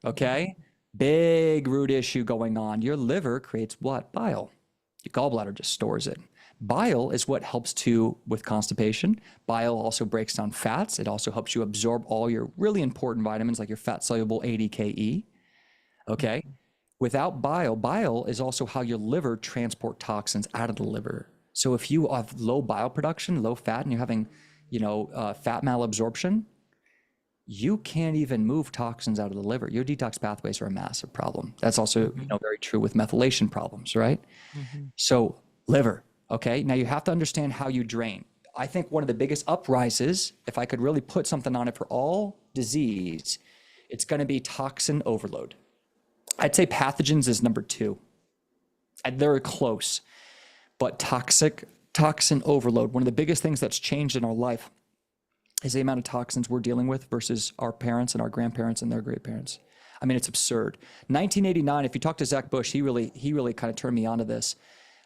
Okay. Big root issue going on. Your liver creates what? Bile. Your gallbladder just stores it. Bile is what helps with constipation. Bile also breaks down fats. It also helps you absorb all your really important vitamins like your fat soluble ADKE. Okay. Without bile, bile is also how your liver transport toxins out of the liver. So if you have low bile production, low fat, and you're having, fat malabsorption, you can't even move toxins out of the liver. Your detox pathways are a massive problem. That's also, very true with methylation problems, right? So liver, okay? Now you have to understand how you drain. I think one of the biggest uprises, if I could really put something on it for all disease, it's going to be toxin overload. I'd say pathogens is number 2. They're close, but toxin overload, one of the biggest things that's changed in our life is the amount of toxins we're dealing with versus our parents and our grandparents and their great parents. I mean, it's absurd. 1989, if you talk to Zach Bush, he really kind of turned me onto this.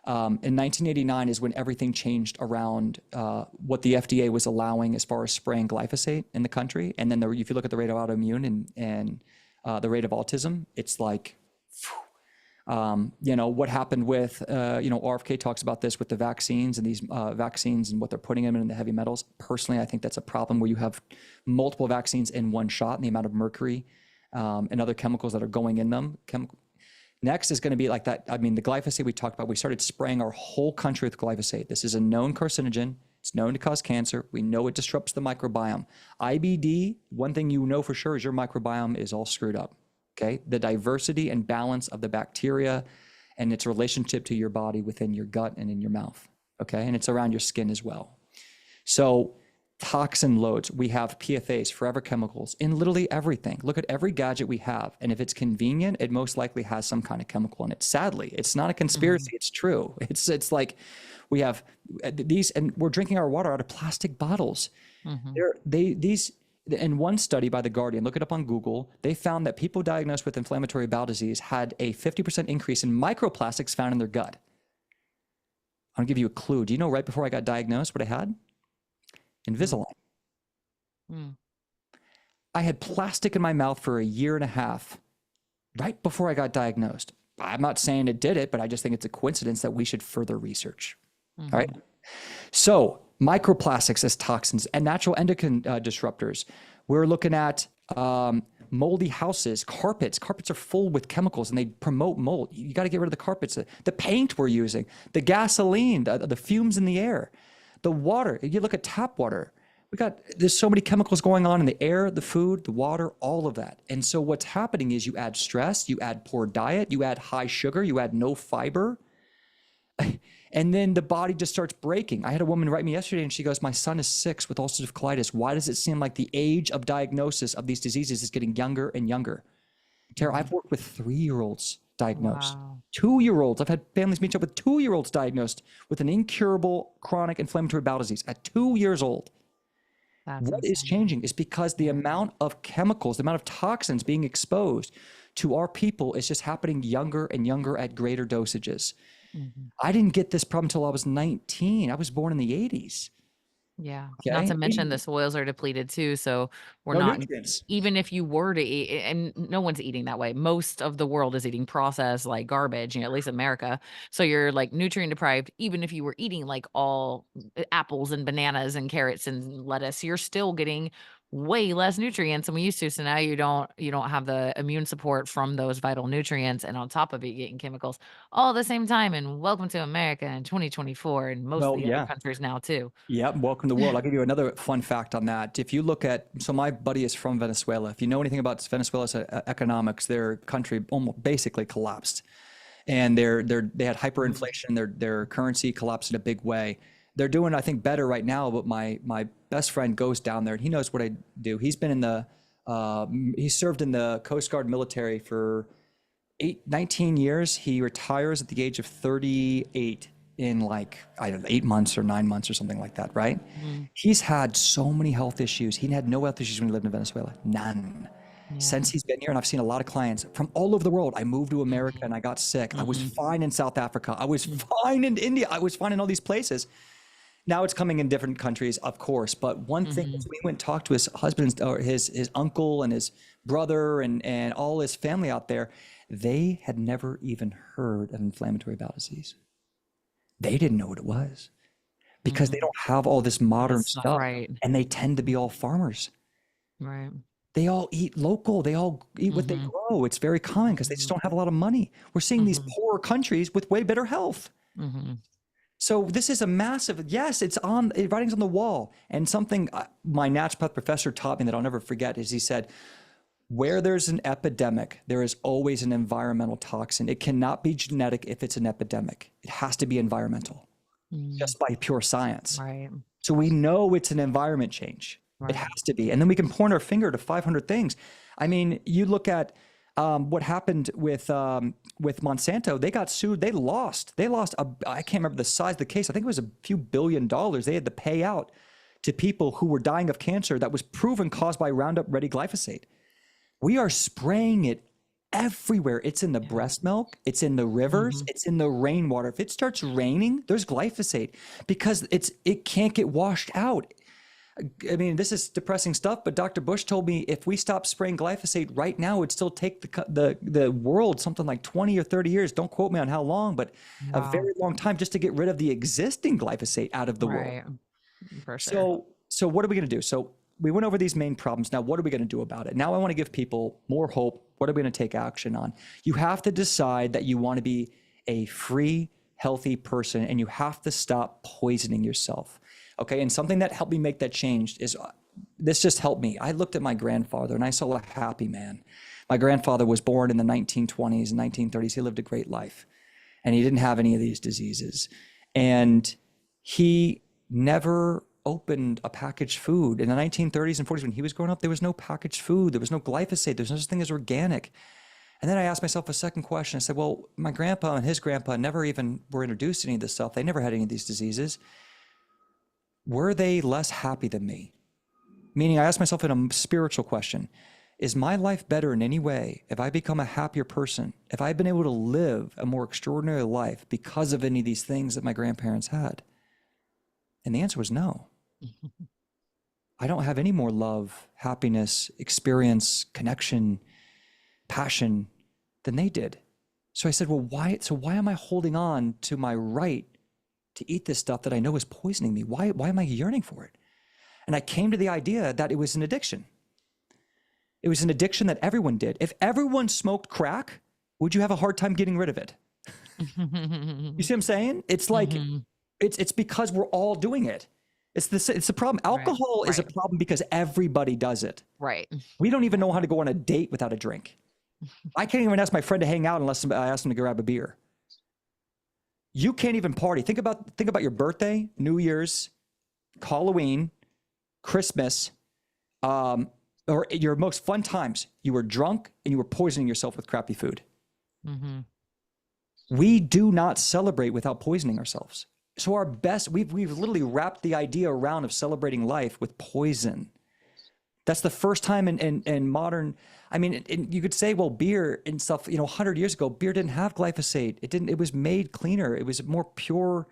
In 1989 is when everything changed around what the FDA was allowing as far as spraying glyphosate in the country. And then if you look at the rate of autoimmune and the rate of autism, it's like, what happened with, RFK talks about this with the vaccines and these vaccines and what they're putting them in the heavy metals. Personally, I think that's a problem where you have multiple vaccines in one shot and the amount of mercury and other chemicals that are going in them. Next is going to be like that. I mean, the glyphosate we talked about, we started spraying our whole country with glyphosate. This is a known carcinogen. It's known to cause cancer. We know it disrupts the microbiome. IBD, one thing you know for sure is your microbiome is all screwed up. Okay, the diversity and balance of the bacteria and its relationship to your body within your gut and in your mouth. Okay, and it's around your skin as well. So toxin loads, we have PFAs, forever chemicals, in literally everything. Look at every gadget we have, and if it's convenient, it most likely has some kind of chemical in it. Sadly, it's not a conspiracy, it's true. It's like we have these, and we're drinking our water out of plastic bottles. In one study by The Guardian, look it up on Google, they found that people diagnosed with inflammatory bowel disease had a 50% increase in microplastics found in their gut. I'll give you a clue. Do you know right before I got diagnosed what I had? Invisalign. I had plastic in my mouth for a year and a half right before I got diagnosed. I'm not saying it did it, but I just think it's a coincidence that we should further research. All right. So microplastics as toxins and natural endocrine disruptors. We're looking at moldy houses, carpets. Carpets are full with chemicals and they promote mold. You got to get rid of the carpets, the paint we're using, the gasoline, the fumes in the air, the water. You look at tap water. There's so many chemicals going on in the air, the food, the water, all of that. And so what's happening is you add stress, you add poor diet, you add high sugar, you add no fiber. And then the body just starts breaking. I had a woman write me yesterday and she goes, my son is 6 with ulcerative colitis. Why does it seem like the age of diagnosis of these diseases is getting younger and younger? Tara, I've worked with 3-year-olds diagnosed. Wow. 2-year-olds. I've had families meet up with 2-year-olds diagnosed with an incurable chronic inflammatory bowel disease at 2 years old. That's What is changing is because the amount of chemicals, the amount of toxins being exposed to our people is just happening younger and younger at greater dosages. I didn't get this problem until I was 19. I was born in the 80s. Yeah. Okay. Not to mention the soils are depleted too. So we're No not, nutrients. even if you were to eat, and no one's eating that way. Most of the world is eating processed like garbage, at least America. So you're like nutrient deprived. Even if you were eating like all apples and bananas and carrots and lettuce, you're still getting way less nutrients than we used to. So now you don't have the immune support from those vital nutrients. And on top of it, you're getting chemicals all at the same time. And welcome to America in 2024 and most of Well, the other yeah. countries now too. Yep. Welcome to the world. I'll give you another fun fact on that. If you look at, so my buddy is from Venezuela. If you know anything about Venezuela's economics, their country almost basically collapsed. And they had hyperinflation. Their currency collapsed in a big way. They're doing, I think, better right now. But my best friend goes down there and he knows what I do. He's been in he served in the Coast Guard military for 19 years. He retires at the age of 38 in like, I don't know, 8 months or 9 months or something like that, right? He's had so many health issues. He had no health issues when he lived in Venezuela. None. Since he's been here, and I've seen a lot of clients from all over the world. I moved to America and I got sick. I was fine in South Africa. I was fine in India. I was fine in all these places. Now it's coming in different countries, of course. But one thing is we went and talked to his husband or his uncle and his brother and all his family out there. They had never even heard of inflammatory bowel disease. They didn't know what it was because they don't have all this modern stuff, right. and they tend to be all farmers. Right. They all eat local. They all eat what they grow. It's very common because they just don't have a lot of money. We're seeing these poorer countries with way better health. So this is a massive, yes, writing's on the wall. And something my naturopath professor taught me that I'll never forget is he said, where there's an epidemic, there is always an environmental toxin. It cannot be genetic if it's an epidemic. It has to be environmental, just by pure science. Right. So we know it's an environment change. Right. It has to be. And then we can point our finger to 500 things. I mean, you look at what happened with Monsanto. They got sued. They lost. I can't remember the size of the case. I think it was a few $billion they had to pay out to people who were dying of cancer that was proven caused by Roundup Ready glyphosate. We are spraying it everywhere. It's in the breast milk. It's in the rivers. It's in the rainwater. If it starts raining, there's glyphosate because it can't get washed out. I mean, this is depressing stuff, but Dr. Bush told me if we stop spraying glyphosate right now, it'd still take the world something like 20 or 30 years. Don't quote me on how long, but a very long time just to get rid of the existing glyphosate out of the world. For sure. So what are we going to do? So we went over these main problems. Now, what are we going to do about it? Now I want to give people more hope. What are we going to take action on? You have to decide that you want to be a free, healthy person, and you have to stop poisoning yourself. Okay, and something that helped me make that change is, this just helped me. I looked at my grandfather and I saw a happy man. My grandfather was born in the 1920s and 1930s. He lived a great life and he didn't have any of these diseases. And he never opened a packaged food. In the 1930s and 40s, when he was growing up, there was no packaged food. There was no glyphosate. There's no such thing as organic. And then I asked myself a second question. I said, well, my grandpa and his grandpa never even were introduced to any of this stuff. They never had any of these diseases. Were they less happy than me? Meaning I asked myself in a spiritual question, is my life better in any way if I become a happier person, if I've been able to live a more extraordinary life because of any of these things that my grandparents had? And the answer was no. I don't have any more love, happiness, experience, connection, passion than they did. So I said, well, why am I holding on to my right to eat this stuff that I know is poisoning me? Why am I yearning for it? And I came to the idea that it was an addiction. It was an addiction that everyone did. If everyone smoked crack, would you have a hard time getting rid of it? You see what I'm saying? It's like, it's because we're all doing it. It's the problem. Alcohol is a problem because everybody does it. Right. We don't even know how to go on a date without a drink. I can't even ask my friend to hang out unless I ask him to grab a beer. You can't even party. Think about your birthday, New Year's, Halloween, Christmas, or your most fun times. You were drunk and you were poisoning yourself with crappy food. We do not celebrate without poisoning ourselves. So our best, we've literally wrapped the idea around of celebrating life with poison. That's the first time in modern, I mean, you could say, well, beer and stuff, 100 years ago, beer didn't have glyphosate. It was made cleaner. It was a more pure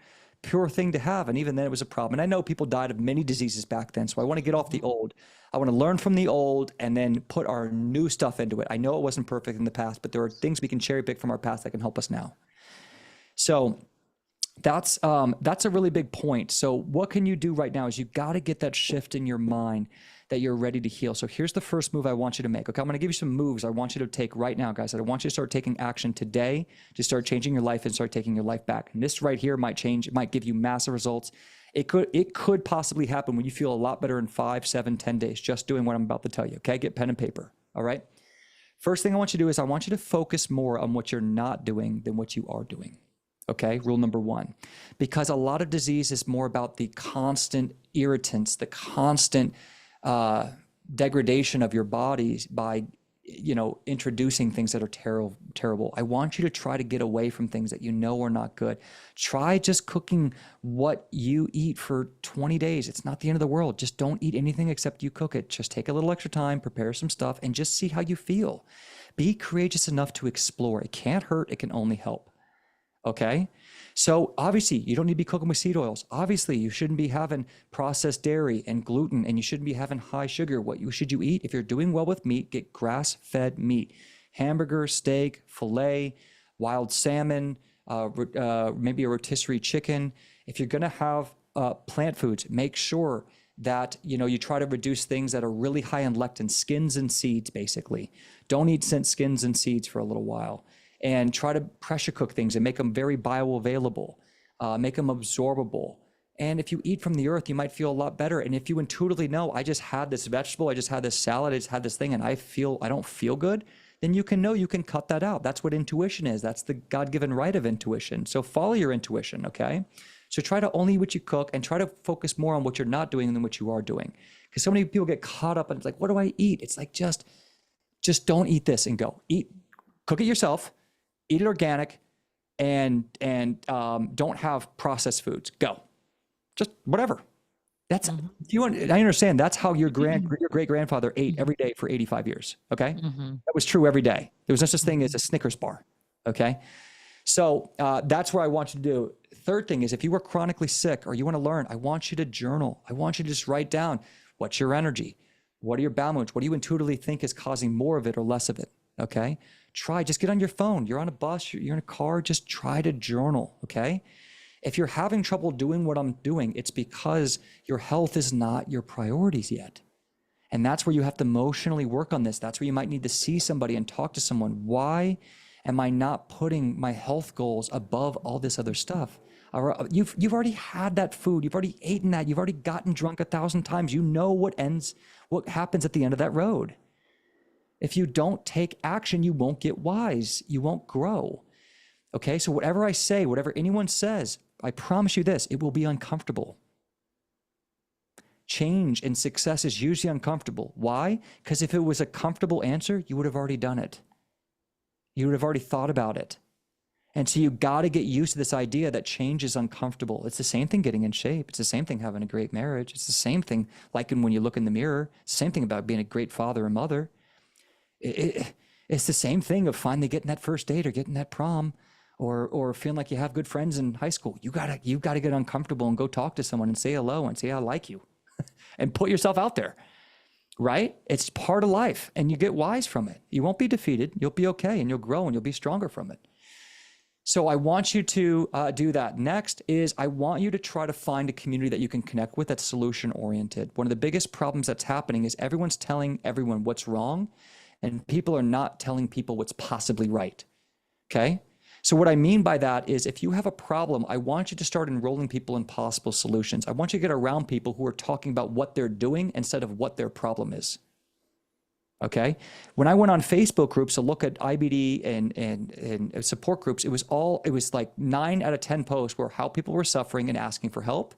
thing to have. And even then it was a problem. And I know people died of many diseases back then. So I want to get off the old. I want to learn from the old and then put our new stuff into it. I know it wasn't perfect in the past, but there are things we can cherry pick from our past that can help us now. So that's a really big point. So what can you do right now is you got to get that shift in your mind that you're ready to heal. So here's the first move I want you to make. Okay, I'm going to give you some moves I want you to take right now, guys. I want you to start taking action today to start changing your life and start taking your life back. And this right here might change. It might give you massive results. It could possibly happen when you feel a lot better in 5, 7, 10 days, just doing what I'm about to tell you. Okay, get pen and paper. All right. First thing I want you to do is I want you to focus more on what you're not doing than what you are doing. Okay, rule number 1, because a lot of disease is more about the constant irritants, the constant degradation of your bodies by, introducing things that are terrible. I want you to try to get away from things that you know are not good. Try just cooking what you eat for 20 days. It's not the end of the world. Just don't eat anything except you cook it. Just take a little extra time, prepare some stuff, and just see how you feel. Be courageous enough to explore. It can't hurt. It can only help. Okay. So obviously you don't need to be cooking with seed oils. Obviously you shouldn't be having processed dairy and gluten, and you shouldn't be having high sugar. What should you eat? If you're doing well with meat, get grass-fed meat, hamburger, steak, filet, wild salmon, maybe a rotisserie chicken. If you're going to have plant foods, make sure that, you try to reduce things that are really high in lectin, skins and seeds, basically. Don't eat skins and seeds for a little while. And try to pressure cook things and make them very bioavailable, make them absorbable. And if you eat from the earth, you might feel a lot better. And if you intuitively know, I just had this vegetable, I just had this salad, I just had this thing, and I don't feel good, then you can know you can cut that out. That's what intuition is. That's the God-given right of intuition. So follow your intuition, okay? So try to only eat what you cook and try to focus more on what you're not doing than what you are doing. Because so many people get caught up and it's like, what do I eat? It's like, just don't eat this and go. Cook it yourself. Eat it organic, and don't have processed foods. Go, just whatever. That's I understand. That's how your great grandfather ate every day for 85 years. Okay, that was true every day. There was no such thing as a Snickers bar. Okay, so that's what I want you to do. Third thing is, if you are chronically sick or you want to learn, I want you to journal. I want you to just write down what's your energy, what are your bowel movements, what do you intuitively think is causing more of it or less of it. Okay. Just get on your phone. You're on a bus, you're in a car, just try to journal, okay? If you're having trouble doing what I'm doing, it's because your health is not your priorities yet. And that's where you have to emotionally work on this. That's where you might need to see somebody and talk to someone. Why am I not putting my health goals above all this other stuff? You've already had that food. You've already eaten that. You've already gotten drunk 1,000 times. You know what happens at the end of that road. If you don't take action, you won't get wise. You won't grow. Okay, so whatever I say, whatever anyone says, I promise you this, it will be uncomfortable. Change and success is usually uncomfortable. Why? Because if it was a comfortable answer, you would have already done it. You would have already thought about it. And so you got to get used to this idea that change is uncomfortable. It's the same thing getting in shape. It's the same thing having a great marriage. It's the same thing like when you look in the mirror. It's the same thing about being a great father or mother. It's the same thing of finally getting that first date or getting that prom or feeling like you have good friends in high school. You gotta get uncomfortable and go talk to someone and say hello and say, I like you. and put yourself out there, right? It's part of life, and you get wise from it. You won't be defeated. You'll be okay, and you'll grow, and you'll be stronger from it. So I want you to do that. Next is I want you to try to find a community that you can connect with that's solution oriented. One of the biggest problems that's happening is everyone's telling everyone what's wrong, and people are not telling people what's possibly right. Okay? So what I mean by that is if you have a problem, I want you to start enrolling people in possible solutions. I want you to get around people who are talking about what they're doing instead of what their problem is. Okay. When I went on Facebook groups to look at IBD and support groups, it was like 9 out of 10 posts were how people were suffering and asking for help.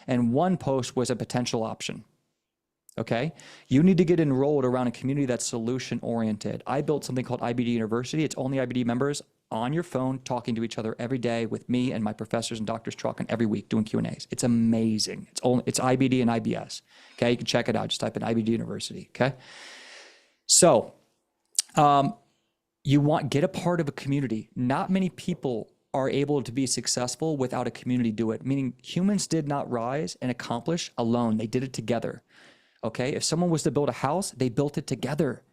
And one post was a potential option. Okay. You need to get enrolled around a community that's solution oriented. I built something called IBD University. It's only IBD members on your phone talking to each other every day with me and my professors and doctors talking every week doing Q&As. It's amazing. It's IBD and IBS. Okay. You can check it out. Just type in IBD University. Okay. So get a part of a community. Not many people are able to be successful without a community do it, meaning humans did not rise and accomplish alone. They did it together. Okay. If someone was to build a house, they built it together.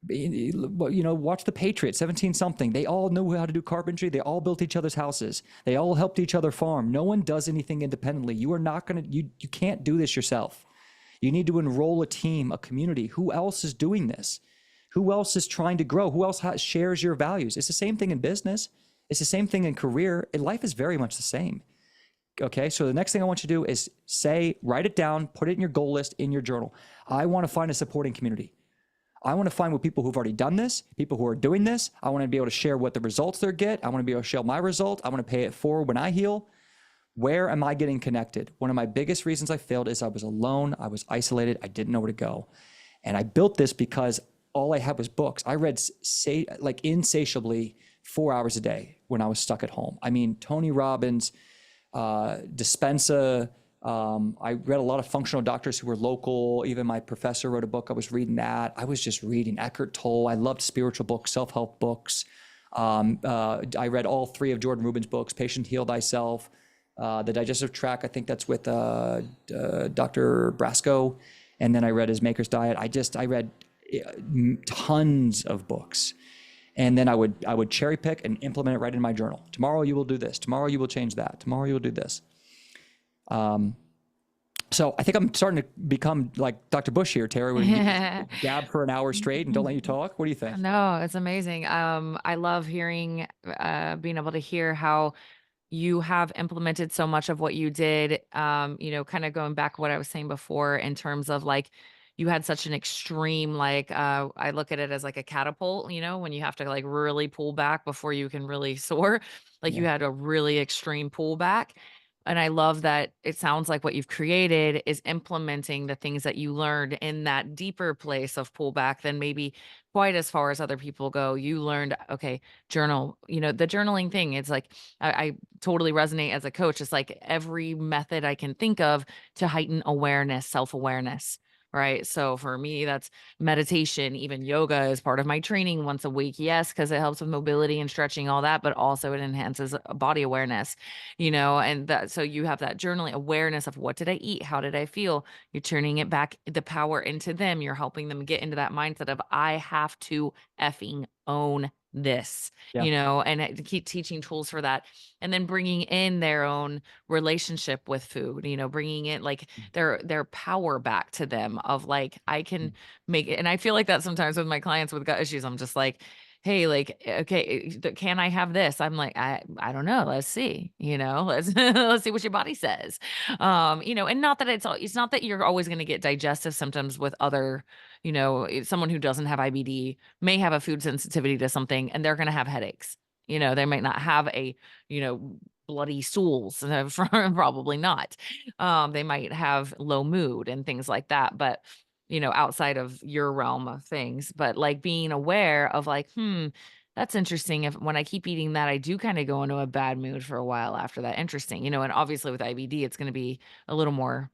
Watch the Patriots, 17 something. They all knew how to do carpentry. They all built each other's houses. They all helped each other farm. No one does anything independently. You can't do this yourself. You need to enroll a team, a community. Who else is doing this? Who else is trying to grow? Who else shares your values? It's the same thing in business. It's the same thing in career. Life is very much the same. Okay, so the next thing I want you to do is write it down, put it in your goal list, in your journal. I want to find a supporting community. I want to find with people who've already done this, people who are doing this. I want to be able to share what the results they get. I want to be able to share my results. I want to pay it forward when I heal. Where am I getting connected? One of my biggest reasons I failed is I was alone. I was isolated. I didn't know where to go. And I built this because all I had was books. I read insatiably 4 hours a day when I was stuck at home. I mean, Tony Robbins, Dispenza. I read a lot of functional doctors who were local. Even my professor wrote a book. I was reading that. I was just reading Eckhart Tolle. I loved spiritual books, self-help books. I read all 3 of Jordan Rubin's books, Patient Heal Thyself, The Digestive Tract. I think that's with Dr. Brasco. And then I read his Maker's Diet. I read tons of books. And then I would cherry pick and implement it right in my journal. Tomorrow you will do this. Tomorrow you will change that. Tomorrow you will do this. So I think I'm starting to become like Dr. Bush here, Terry, where you gab for an hour straight and don't let you talk. What do you think? No, it's amazing. I love hearing, being able to hear how you have implemented so much of what you did, kind of going back what I was saying before in terms of like, you had such an extreme, like, I look at it as like a catapult, when you have to like really pull back before you can really soar, like you Yeah. had a really extreme pullback. And I love that it sounds like what you've created is implementing the things that you learned in that deeper place of pullback than maybe quite as far as other people go. You learned, okay, journal, the journaling thing. It's like, I totally resonate as a coach. It's like every method I can think of to heighten awareness, self-awareness. Right. So for me, that's meditation, even yoga is part of my training once a week. Yes, because it helps with mobility and stretching, all that, but also it enhances body awareness, and that, so you have that journaling awareness of what did I eat? How did I feel? You're turning it back, the power into them. You're helping them get into that mindset of, I have to effing own this, Yeah. and to keep teaching tools for that. And then bringing in their own relationship with food, bringing in like their power back to them of like, I can make it. And I feel like that sometimes with my clients with gut issues, I'm just like, hey, like, okay, can I have this? I'm like, I don't know. Let's see, let's, let's see what your body says. And not that it's not that you're always going to get digestive symptoms with other, someone who doesn't have IBD may have a food sensitivity to something and they're going to have headaches. They might not have a, bloody stools, probably not. They might have low mood and things like that. But outside of your realm of things, but like being aware of like, that's interesting. If when I keep eating that, I do kind of go into a bad mood for a while after that. Interesting, and obviously with IBD, it's going to be a little more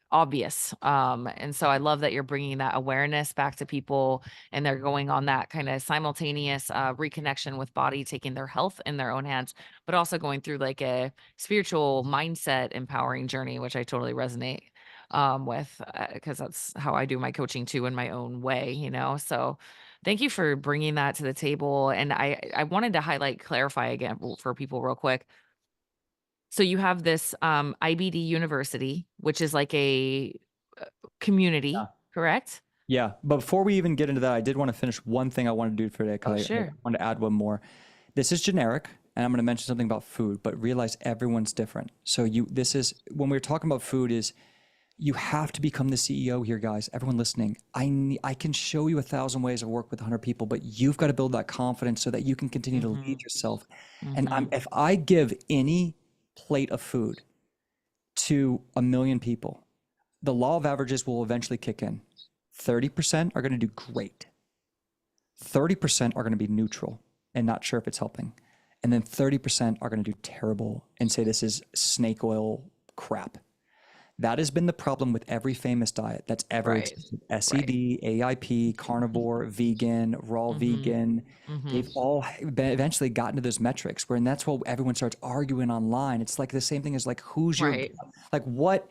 obvious. And so I love that you're bringing that awareness back to people and they're going on that kind of simultaneous reconnection with body, taking their health in their own hands, but also going through like a spiritual mindset empowering journey, which I totally resonate with, because that's how I do my coaching too in my own way, you know? So thank you for bringing that to the table. And I wanted to highlight, clarify again for people real quick. So you have this IBD University, which is like a Yeah. community, correct? Yeah. But before we even get into that, I did want to finish one thing I want to do for today Oh, because I sure. wanted to add one more. This is generic, and I'm going to mention something about food, but realize everyone's different. So this is when we're talking about food is you have to become the CEO here, guys. Everyone listening, I can show you 1,000 ways to work with 100 people, but you've got to build that confidence so that you can continue to Mm-hmm. lead yourself. And Mm-hmm. if I give any plate of food to 1,000,000 people, the law of averages will eventually kick in. 30% are going to do great. 30% are going to be neutral and not sure if it's helping. And then 30% are going to do terrible and say this is snake oil crap. That has been the problem with every famous diet that's ever Right. existed. Right. SED, AIP, carnivore, vegan, raw Mm-hmm. vegan. Mm-hmm. They've all eventually gotten to those metrics where, and that's what everyone starts arguing online. It's like the same thing as like, who's your, Right. like what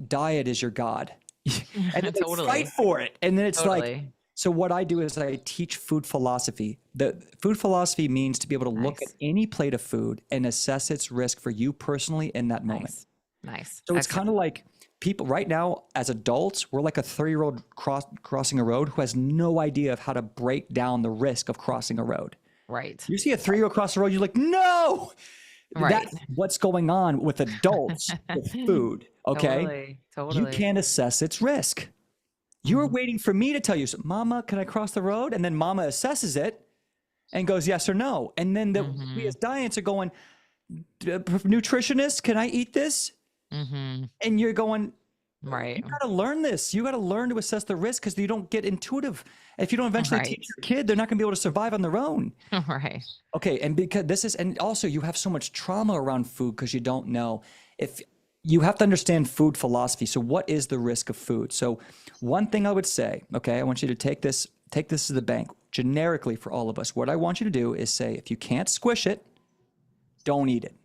diet is your God? And then they fight Totally. for it. And then it's like, Totally. so what I do is I teach food philosophy. The food philosophy means to be able to look at Nice. any plate of food and assess its risk for you personally in that moment. Nice. Nice. So it's Excellent. kind of like people right now as adults, we're like a 30-year-old crossing a road who has no idea of how to break down the risk of crossing a road. Right. You see a 3-year-old cross the road, you're like, no, Right. that's what's going on with adults with food. Okay. Totally. You Totally. can't assess its risk. You're Mhm. waiting for me to tell you, so, Mama, can I cross the road? And then Mama assesses it and goes yes or no. And then we Mhm. as diets are going, nutritionist, can I eat this? Mhm. And you're going, you Right. got to learn this. You got to learn to assess the risk because you don't get intuitive. If you don't eventually teach Right. your kid, they're not going to be able to survive on their own. Right. Okay. And because this is, and also you have so much trauma around food because you don't know if you have to understand food philosophy. So what is the risk of food? So one thing I would say, okay, I want you to take this to the bank generically for all of us. What I want you to do is say, if you can't squish it, don't eat it.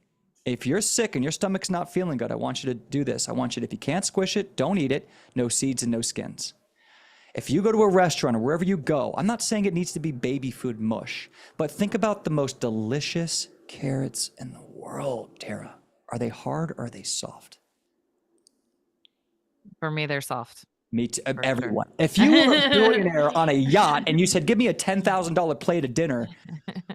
If you're sick and your stomach's not feeling good, I want you to do this. I want you to, if you can't squish it, don't eat it. No seeds and no skins. If you go to a restaurant or wherever you go, I'm not saying it needs to be baby food mush, but think about the most delicious carrots in the world, Tara. Are they hard or are they soft? For me, they're soft, Me too, for sure. everyone. If you were a billionaire on a yacht and you said, give me a $10,000 plate of dinner,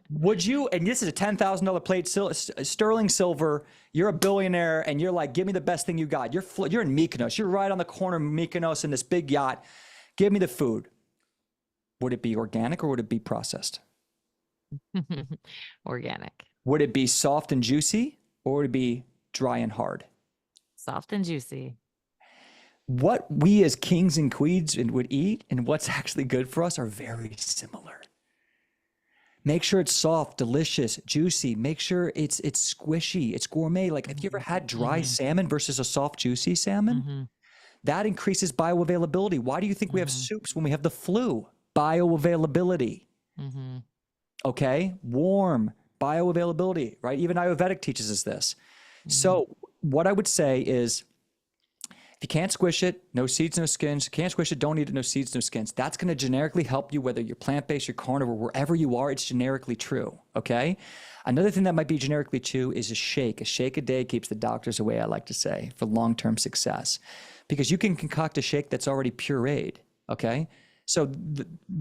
would you, and this is a $10,000 plate, sterling silver, you're a billionaire and you're like, give me the best thing you got. You're in Mykonos. You're right on the corner of Mykonos in this big yacht. Give me the food. Would it be organic or would it be processed? Organic. Would it be soft and juicy or would it be dry and hard? Soft and juicy. What we as kings and queens would eat and what's actually good for us are very similar. Make sure it's soft, delicious, juicy. Make sure it's squishy, it's gourmet. Like, have you ever had dry salmon versus a soft, juicy salmon? Mhm. That increases bioavailability. Why do you think we have Mhm. soups when we have the flu? Bioavailability. Mhm. Okay, warm bioavailability, right? Even Ayurvedic teaches us this. Mhm. So what I would say is, if you can't squish it, no seeds, no skins. You can't squish it, don't eat it, no seeds, no skins. That's going to generically help you whether you're plant-based, you're carnivore, wherever you are, it's generically true, okay? Another thing that might be generically true is a shake. A shake a day keeps the doctors away, I like to say, for long-term success. Because you can concoct a shake that's already pureed, okay? So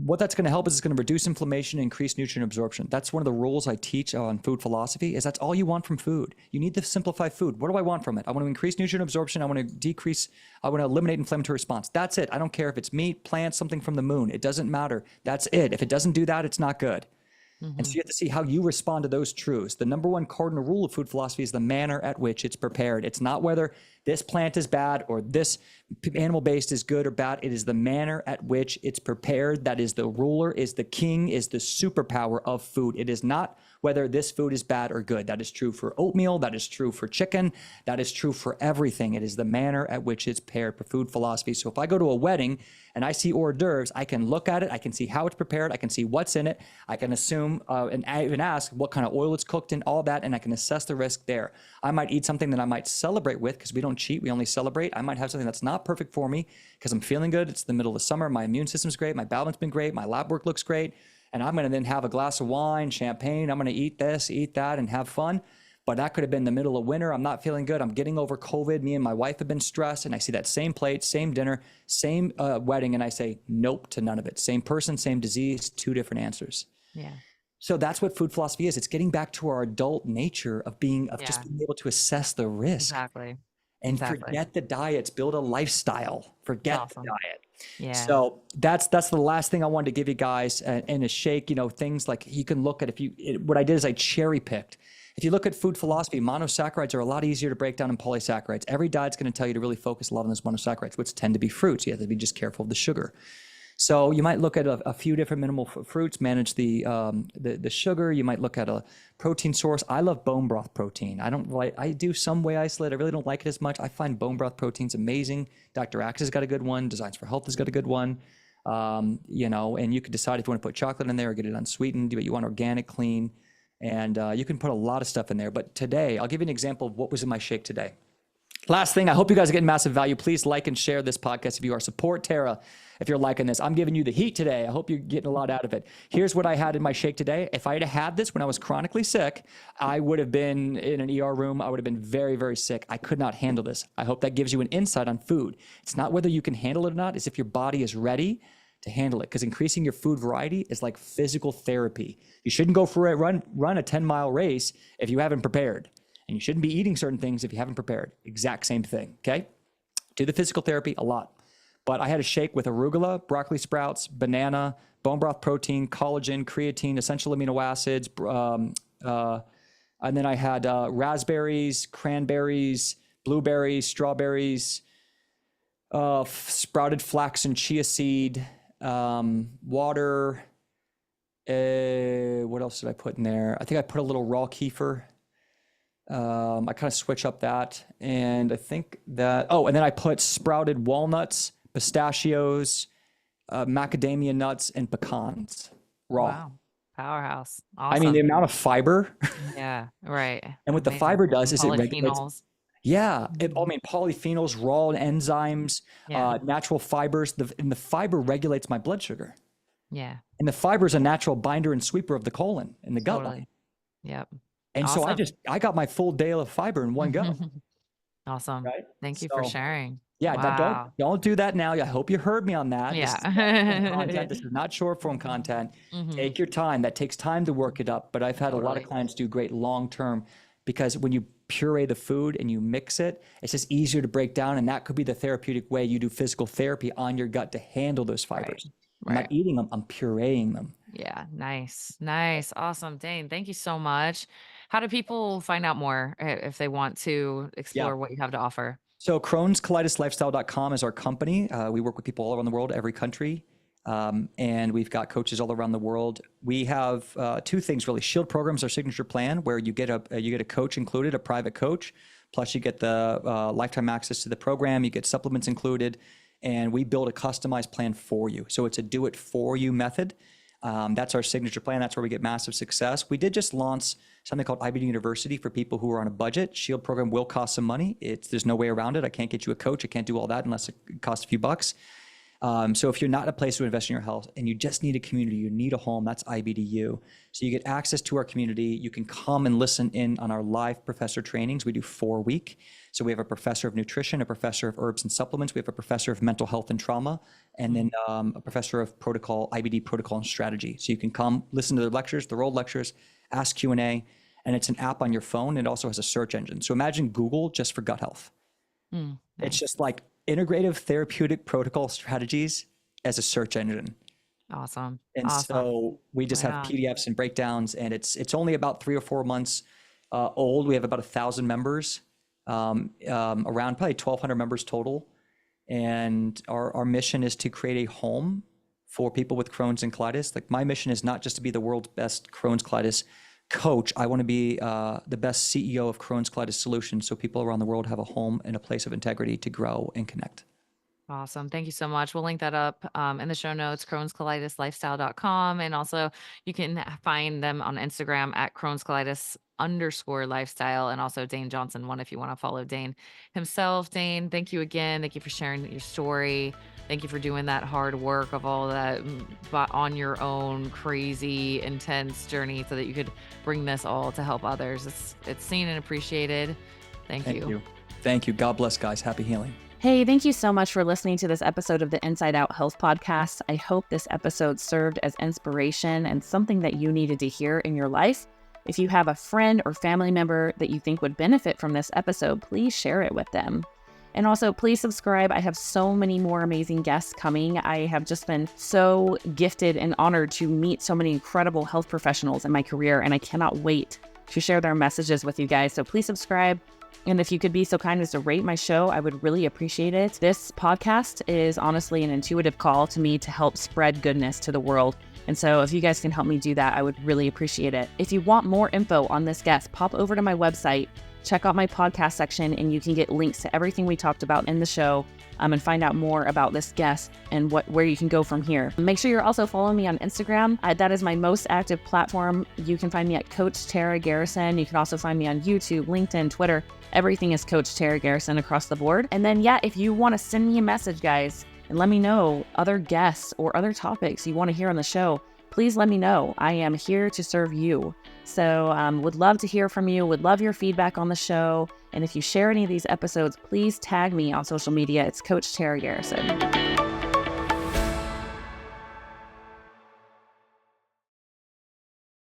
what that's going to help is it's going to reduce inflammation and increase nutrient absorption. That's one of the rules I teach on food philosophy is that's all you want from food. You need to simplify food. What do I want from it? I want to increase nutrient absorption. I want to eliminate inflammatory response. That's it. I don't care if it's meat, plants, something from the moon. It doesn't matter. That's it. If it doesn't do that, it's not good. And so you have to see how you respond to those truths. The number one cardinal rule of food philosophy is the manner at which it's prepared. It's not whether this plant is bad or this animal-based is good or bad. It is the manner at which it's prepared. That is the ruler, is the king, is the superpower of food. It is not whether this food is bad or good. That is true for oatmeal. That is true for chicken. That is true for everything. It is the manner at which it's paired for food philosophy. So if I go to a wedding and I see hors d'oeuvres, I can look at it. I can see how it's prepared. I can see what's in it. I can assume and I even ask what kind of oil it's cooked in, all that, and I can assess the risk there. I might eat something that I might celebrate with because we don't cheat. We only celebrate. I might have something that's not perfect for me because I'm feeling good. It's the middle of the summer. My immune system's great. My balanc's been great. My lab work looks great. And I'm going to then have a glass of wine, champagne. I'm going to eat this, eat that, and have fun. But that could have been the middle of winter. I'm not feeling good. I'm getting over COVID. Me and my wife have been stressed. And I see that same plate, same dinner, same wedding. And I say, nope to none of it. Same person, same disease, two different answers. Yeah. So that's what food philosophy is. It's getting back to our adult nature of just being able to assess the risk. Exactly. And forget the diets, build a lifestyle. Forget the diet. Yeah. So that's the last thing I wanted to give you guys in a shake. Things like you can look at what I did is I cherry picked. If you look at food philosophy, monosaccharides are a lot easier to break down than polysaccharides. Every diet's going to tell you to really focus a lot on those monosaccharides, which tend to be fruits. You have to be just careful of the sugar. So you might look at a few different minimal fruits, manage the sugar. You might look at a protein source. I love bone broth protein. I do some whey isolate. I really don't like it as much. I find bone broth protein's amazing. Dr. Axe has got a good one. Designs for Health has got a good one. And you can decide if you want to put chocolate in there or get it unsweetened, but you want organic, clean. And you can put a lot of stuff in there. But today, I'll give you an example of what was in my shake today. Last thing, I hope you guys are getting massive value. Please like and share this podcast if you are. Support Tara if you're liking this. I'm giving you the heat today. I hope you're getting a lot out of it. Here's what I had in my shake today. If I had had this when I was chronically sick, I would have been in an ER room. I would have been very, very sick. I could not handle this. I hope that gives you an insight on food. It's not whether you can handle it or not. It's if your body is ready to handle it, because increasing your food variety is like physical therapy. You shouldn't go for a run a 10-mile race if you haven't prepared. And you shouldn't be eating certain things if you haven't prepared. Exact same thing, okay? Do the physical therapy a lot. But I had a shake with arugula, broccoli sprouts, banana, bone broth protein, collagen, creatine, essential amino acids, and then I had raspberries, cranberries, blueberries, strawberries, sprouted flax and chia seed, water. What else did I put in there? I think I put a little raw kefir. I kind of switch up that. And I think that, and then I put sprouted walnuts, pistachios, macadamia nuts, and pecans raw. Wow. Powerhouse. Awesome. I mean, the amount of fiber. Yeah, right. And what the fiber does is it regulates. Polyphenols. Yeah. Polyphenols, raw enzymes, natural fibers. And the fiber regulates my blood sugar. Yeah. And the fiber is a natural binder and sweeper of the colon and the gut line. Yep. And awesome. So I got my full day of fiber in one go. Awesome. Right? Thank you for sharing. Yeah, wow. don't do that now. I hope you heard me on that. Yeah. This is not short form content. Take your time. That takes time to work it up. But I've had a lot of clients do great long term, because when you puree the food and you mix it, it's just easier to break down. And that could be the therapeutic way you do physical therapy on your gut to handle those fibers. I'm not eating them, I'm pureeing them. Yeah, nice. Awesome. Dane, thank you so much. How do people find out more if they want to explore what you have to offer? So Crohn'sColitisLifestyle.com is our company. We work with people all around the world, every country. And we've got coaches all around the world. We have two things really. S.H.I.E.L.D program's our signature plan, where you get a coach included, a private coach, plus you get the lifetime access to the program. You get supplements included, and we build a customized plan for you. So it's a do-it-for-you method. That's our signature plan. That's where we get massive success. We did just launch something called IBD University for people who are on a budget. S.H.I.E.L.D program will cost some money. There's no way around it. I can't get you a coach. I can't do all that unless it costs a few bucks. So if you're not in a place to invest in your health and you just need a community, you need a home, that's IBDU. So you get access to our community. You can come and listen in on our live professor trainings. We do 4 a week. So we have a professor of nutrition, a professor of herbs and supplements. We have a professor of mental health and trauma, and then a professor of IBD protocol and strategy. So you can come listen to the lectures, the old lectures, ask Q&A, and it's an app on your phone. It also has a search engine. So imagine Google just for gut health. Nice. It's just like integrative therapeutic protocol strategies as a search engine. Awesome. And so we just have PDFs and breakdowns, and it's only about 3 or 4 months old. We have about 1,000 members, around probably 1,200 members total. And our mission is to create a home for people with Crohn's and colitis. Like, my mission is not just to be the world's best Crohn's colitis coach. I want to be the best CEO of Crohn's Colitis Solutions, so people around the world have a home and a place of integrity to grow and connect. Awesome. Thank you so much. We'll link that up in the show notes, Crohn'sColitisLifestyle.com. And also you can find them on Instagram at Crohn'sColitis_lifestyle, and also Dane Johnson one if you want to follow Dane himself. Dane, thank you again. Thank you for sharing your story. Thank you for doing that hard work of all that but on your own crazy, intense journey so that you could bring this all to help others. It's seen and appreciated. Thank you. Thank you. God bless, guys. Happy healing. Hey, thank you so much for listening to this episode of the Inside Out Health Podcast. I hope this episode served as inspiration and something that you needed to hear in your life. If you have a friend or family member that you think would benefit from this episode, please share it with them. And also, please subscribe. I have so many more amazing guests coming. I have just been so gifted and honored to meet so many incredible health professionals in my career, and I cannot wait to share their messages with you guys. So please subscribe. And if you could be so kind as to rate my show, I would really appreciate it. This podcast is honestly an intuitive call to me to help spread goodness to the world. And so if you guys can help me do that, I would really appreciate it. If you want more info on this guest, pop over to my website, check out my podcast section, and you can get links to everything we talked about in the show and find out more about this guest and where you can go from here. Make sure you're also following me on Instagram. That is my most active platform. You can find me at Coach Tara Garrison. You can also find me on YouTube, LinkedIn, Twitter. Everything is Coach Tara Garrison across the board. And then, if you want to send me a message, guys, and let me know other guests or other topics you want to hear on the show, please let me know. I am here to serve you. So would love to hear from you, would love your feedback on the show. And if you share any of these episodes, please tag me on social media. It's Coach Tara Garrison.